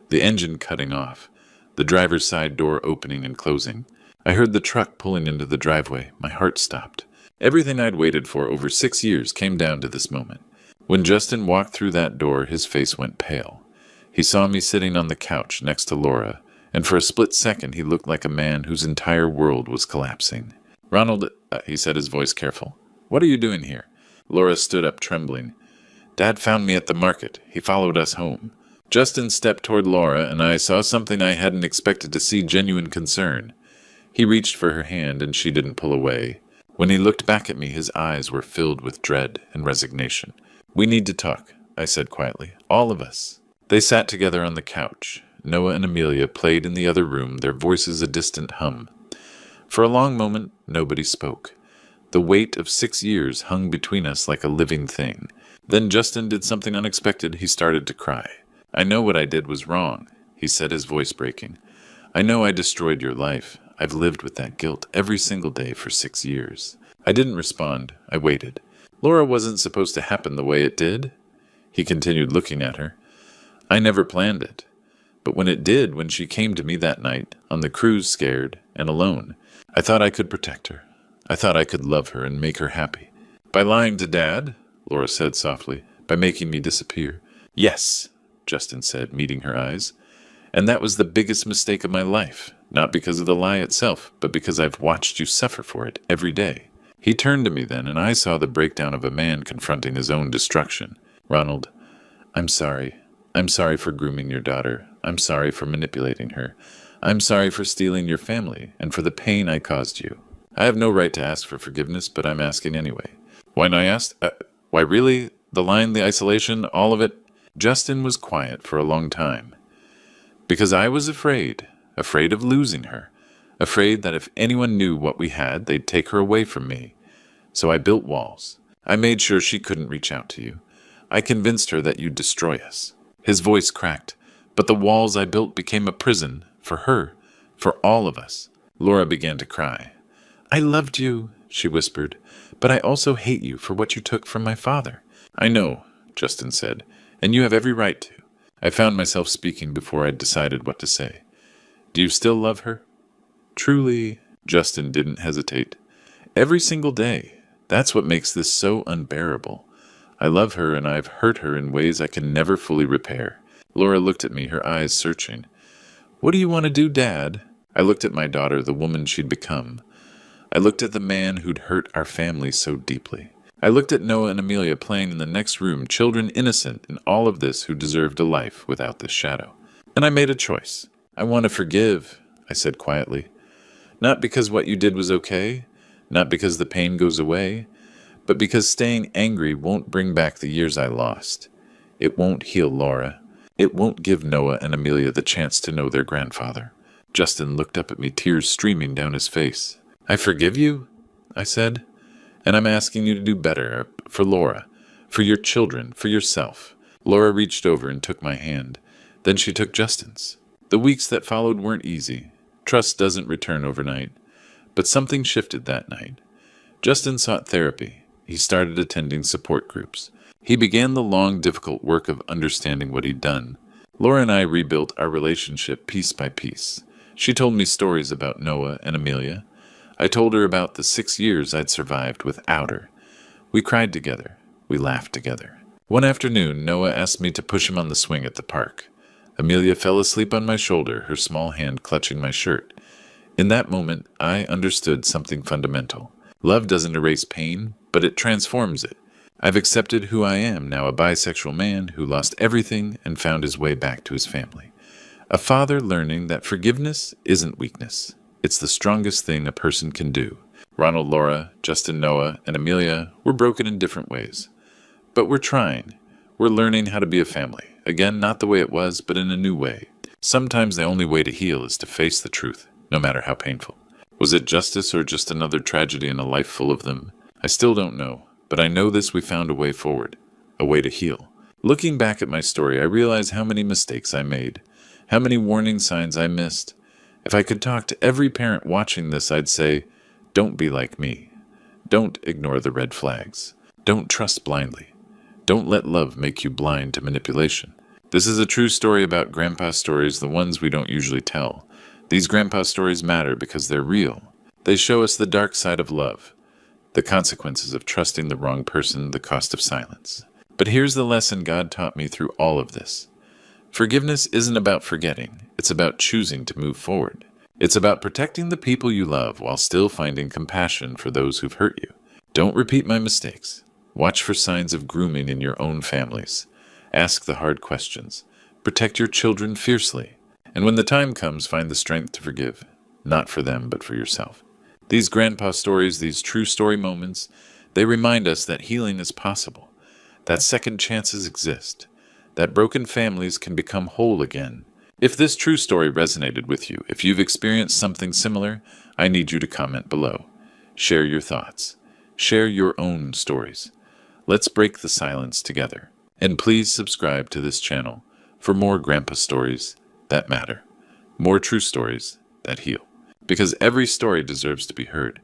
The engine cutting off. The driver's side door opening and closing. I heard the truck pulling into the driveway. My heart stopped. Everything I'd waited for over 6 years came down to this moment. When Justin walked through that door, his face went pale. He saw me sitting on the couch next to Laura, and for a split second he looked like a man whose entire world was collapsing. "Ronald," he said, his voice careful. "What are you doing here?" Laura stood up, trembling. "Dad found me at the market. He followed us home." Justin stepped toward Laura, and I saw something I hadn't expected to see: genuine concern. He reached for her hand, and she didn't pull away. When he looked back at me, his eyes were filled with dread and resignation. "We need to talk," I said quietly. "All of us." They sat together on the couch. Noah and Amelia played in the other room, their voices a distant hum. For a long moment, nobody spoke. The weight of 6 years hung between us like a living thing. Then Justin did something unexpected. He started to cry. "I know what I did was wrong," he said, his voice breaking. "I know I destroyed your life. I've lived with that guilt every single day for 6 years. I didn't respond. I waited. Laura wasn't supposed to happen the way it did." He continued, looking at her. "I never planned it. But when it did, when she came to me that night, on the cruise, scared and alone, I thought I could protect her. I thought I could love her and make her happy." "By lying to Dad?" Laura said softly. "By making me disappear?" "Yes," Justin said, meeting her eyes. "And that was the biggest mistake of my life. Not because of the lie itself, but because I've watched you suffer for it every day." He turned to me then, and I saw the breakdown of a man confronting his own destruction. "Ronald, I'm sorry. I'm sorry for grooming your daughter. I'm sorry for manipulating her. I'm sorry for stealing your family and for the pain I caused you. I have no right to ask for forgiveness, but I'm asking anyway. When I asked, why really? The line, the isolation, all of it? Justin was quiet for a long time. Because I was afraid of losing her, afraid that if anyone knew what we had, they'd take her away from me. So I built walls. I made sure she couldn't reach out to you. I convinced her that you'd destroy us. His voice cracked, but the walls I built became a prison for her, for all of us. Laura began to cry. I loved you, she whispered, but I also hate you for what you took from my father. I know, Justin said, and you have every right to. I found myself speaking before I'd decided what to say. Do you still love her? Truly, Justin didn't hesitate. Every single day. That's what makes this so unbearable. I love her and I've hurt her in ways I can never fully repair. Laura looked at me, her eyes searching. What do you want to do, Dad? I looked at my daughter, the woman she'd become. I looked at the man who'd hurt our family so deeply. I looked at Noah and Amelia playing in the next room, children innocent in all of this who deserved a life without this shadow. And I made a choice. I want to forgive, I said quietly. Not because what you did was okay, not because the pain goes away, but because staying angry won't bring back the years I lost. It won't heal Laura. It won't give Noah and Amelia the chance to know their grandfather. Justin looked up at me, tears streaming down his face. I forgive you, I said. And I'm asking you to do better for Laura, for your children, for yourself. Laura reached over and took my hand. Then she took Justin's. The weeks that followed weren't easy. Trust doesn't return overnight. But something shifted that night. Justin sought therapy. He started attending support groups. He began the long, difficult work of understanding what he'd done. Laura and I rebuilt our relationship piece by piece. She told me stories about Noah and Amelia. I told her about the 6 years I'd survived without her. We cried together. We laughed together. One afternoon, Noah asked me to push him on the swing at the park. Amelia fell asleep on my shoulder, her small hand clutching my shirt. In that moment, I understood something fundamental. Love doesn't erase pain, but it transforms it. I've accepted who I am now, a bisexual man who lost everything and found his way back to his family. A father learning that forgiveness isn't weakness. It's the strongest thing a person can do. Ronald, Laura, Justin, Noah, and Amelia were broken in different ways. But we're trying. We're learning how to be a family. Again, not the way it was, but in a new way. Sometimes the only way to heal is to face the truth, no matter how painful. Was it justice or just another tragedy in a life full of them? I still don't know, but I know this: we found a way forward, a way to heal. Looking back at my story, I realize how many mistakes I made, how many warning signs I missed. If I could talk to every parent watching this, I'd say, don't be like me. Don't ignore the red flags. Don't trust blindly. Don't let love make you blind to manipulation. This is a true story about grandpa stories, the ones we don't usually tell. These grandpa stories matter because they're real. They show us the dark side of love, the consequences of trusting the wrong person, the cost of silence. But here's the lesson God taught me through all of this. Forgiveness isn't about forgetting. It's about choosing to move forward. It's about protecting the people you love while still finding compassion for those who've hurt you. Don't repeat my mistakes. Watch for signs of grooming in your own families. Ask the hard questions. Protect your children fiercely. And when the time comes, find the strength to forgive. Not for them, but for yourself. These grandpa stories, these true story moments, they remind us that healing is possible, that second chances exist, that broken families can become whole again. If this true story resonated with you, if you've experienced something similar, I need you to comment below. Share your thoughts. Share your own stories. Let's break the silence together. And please subscribe to this channel for more grandpa stories that matter, more true stories that heal. Because every story deserves to be heard.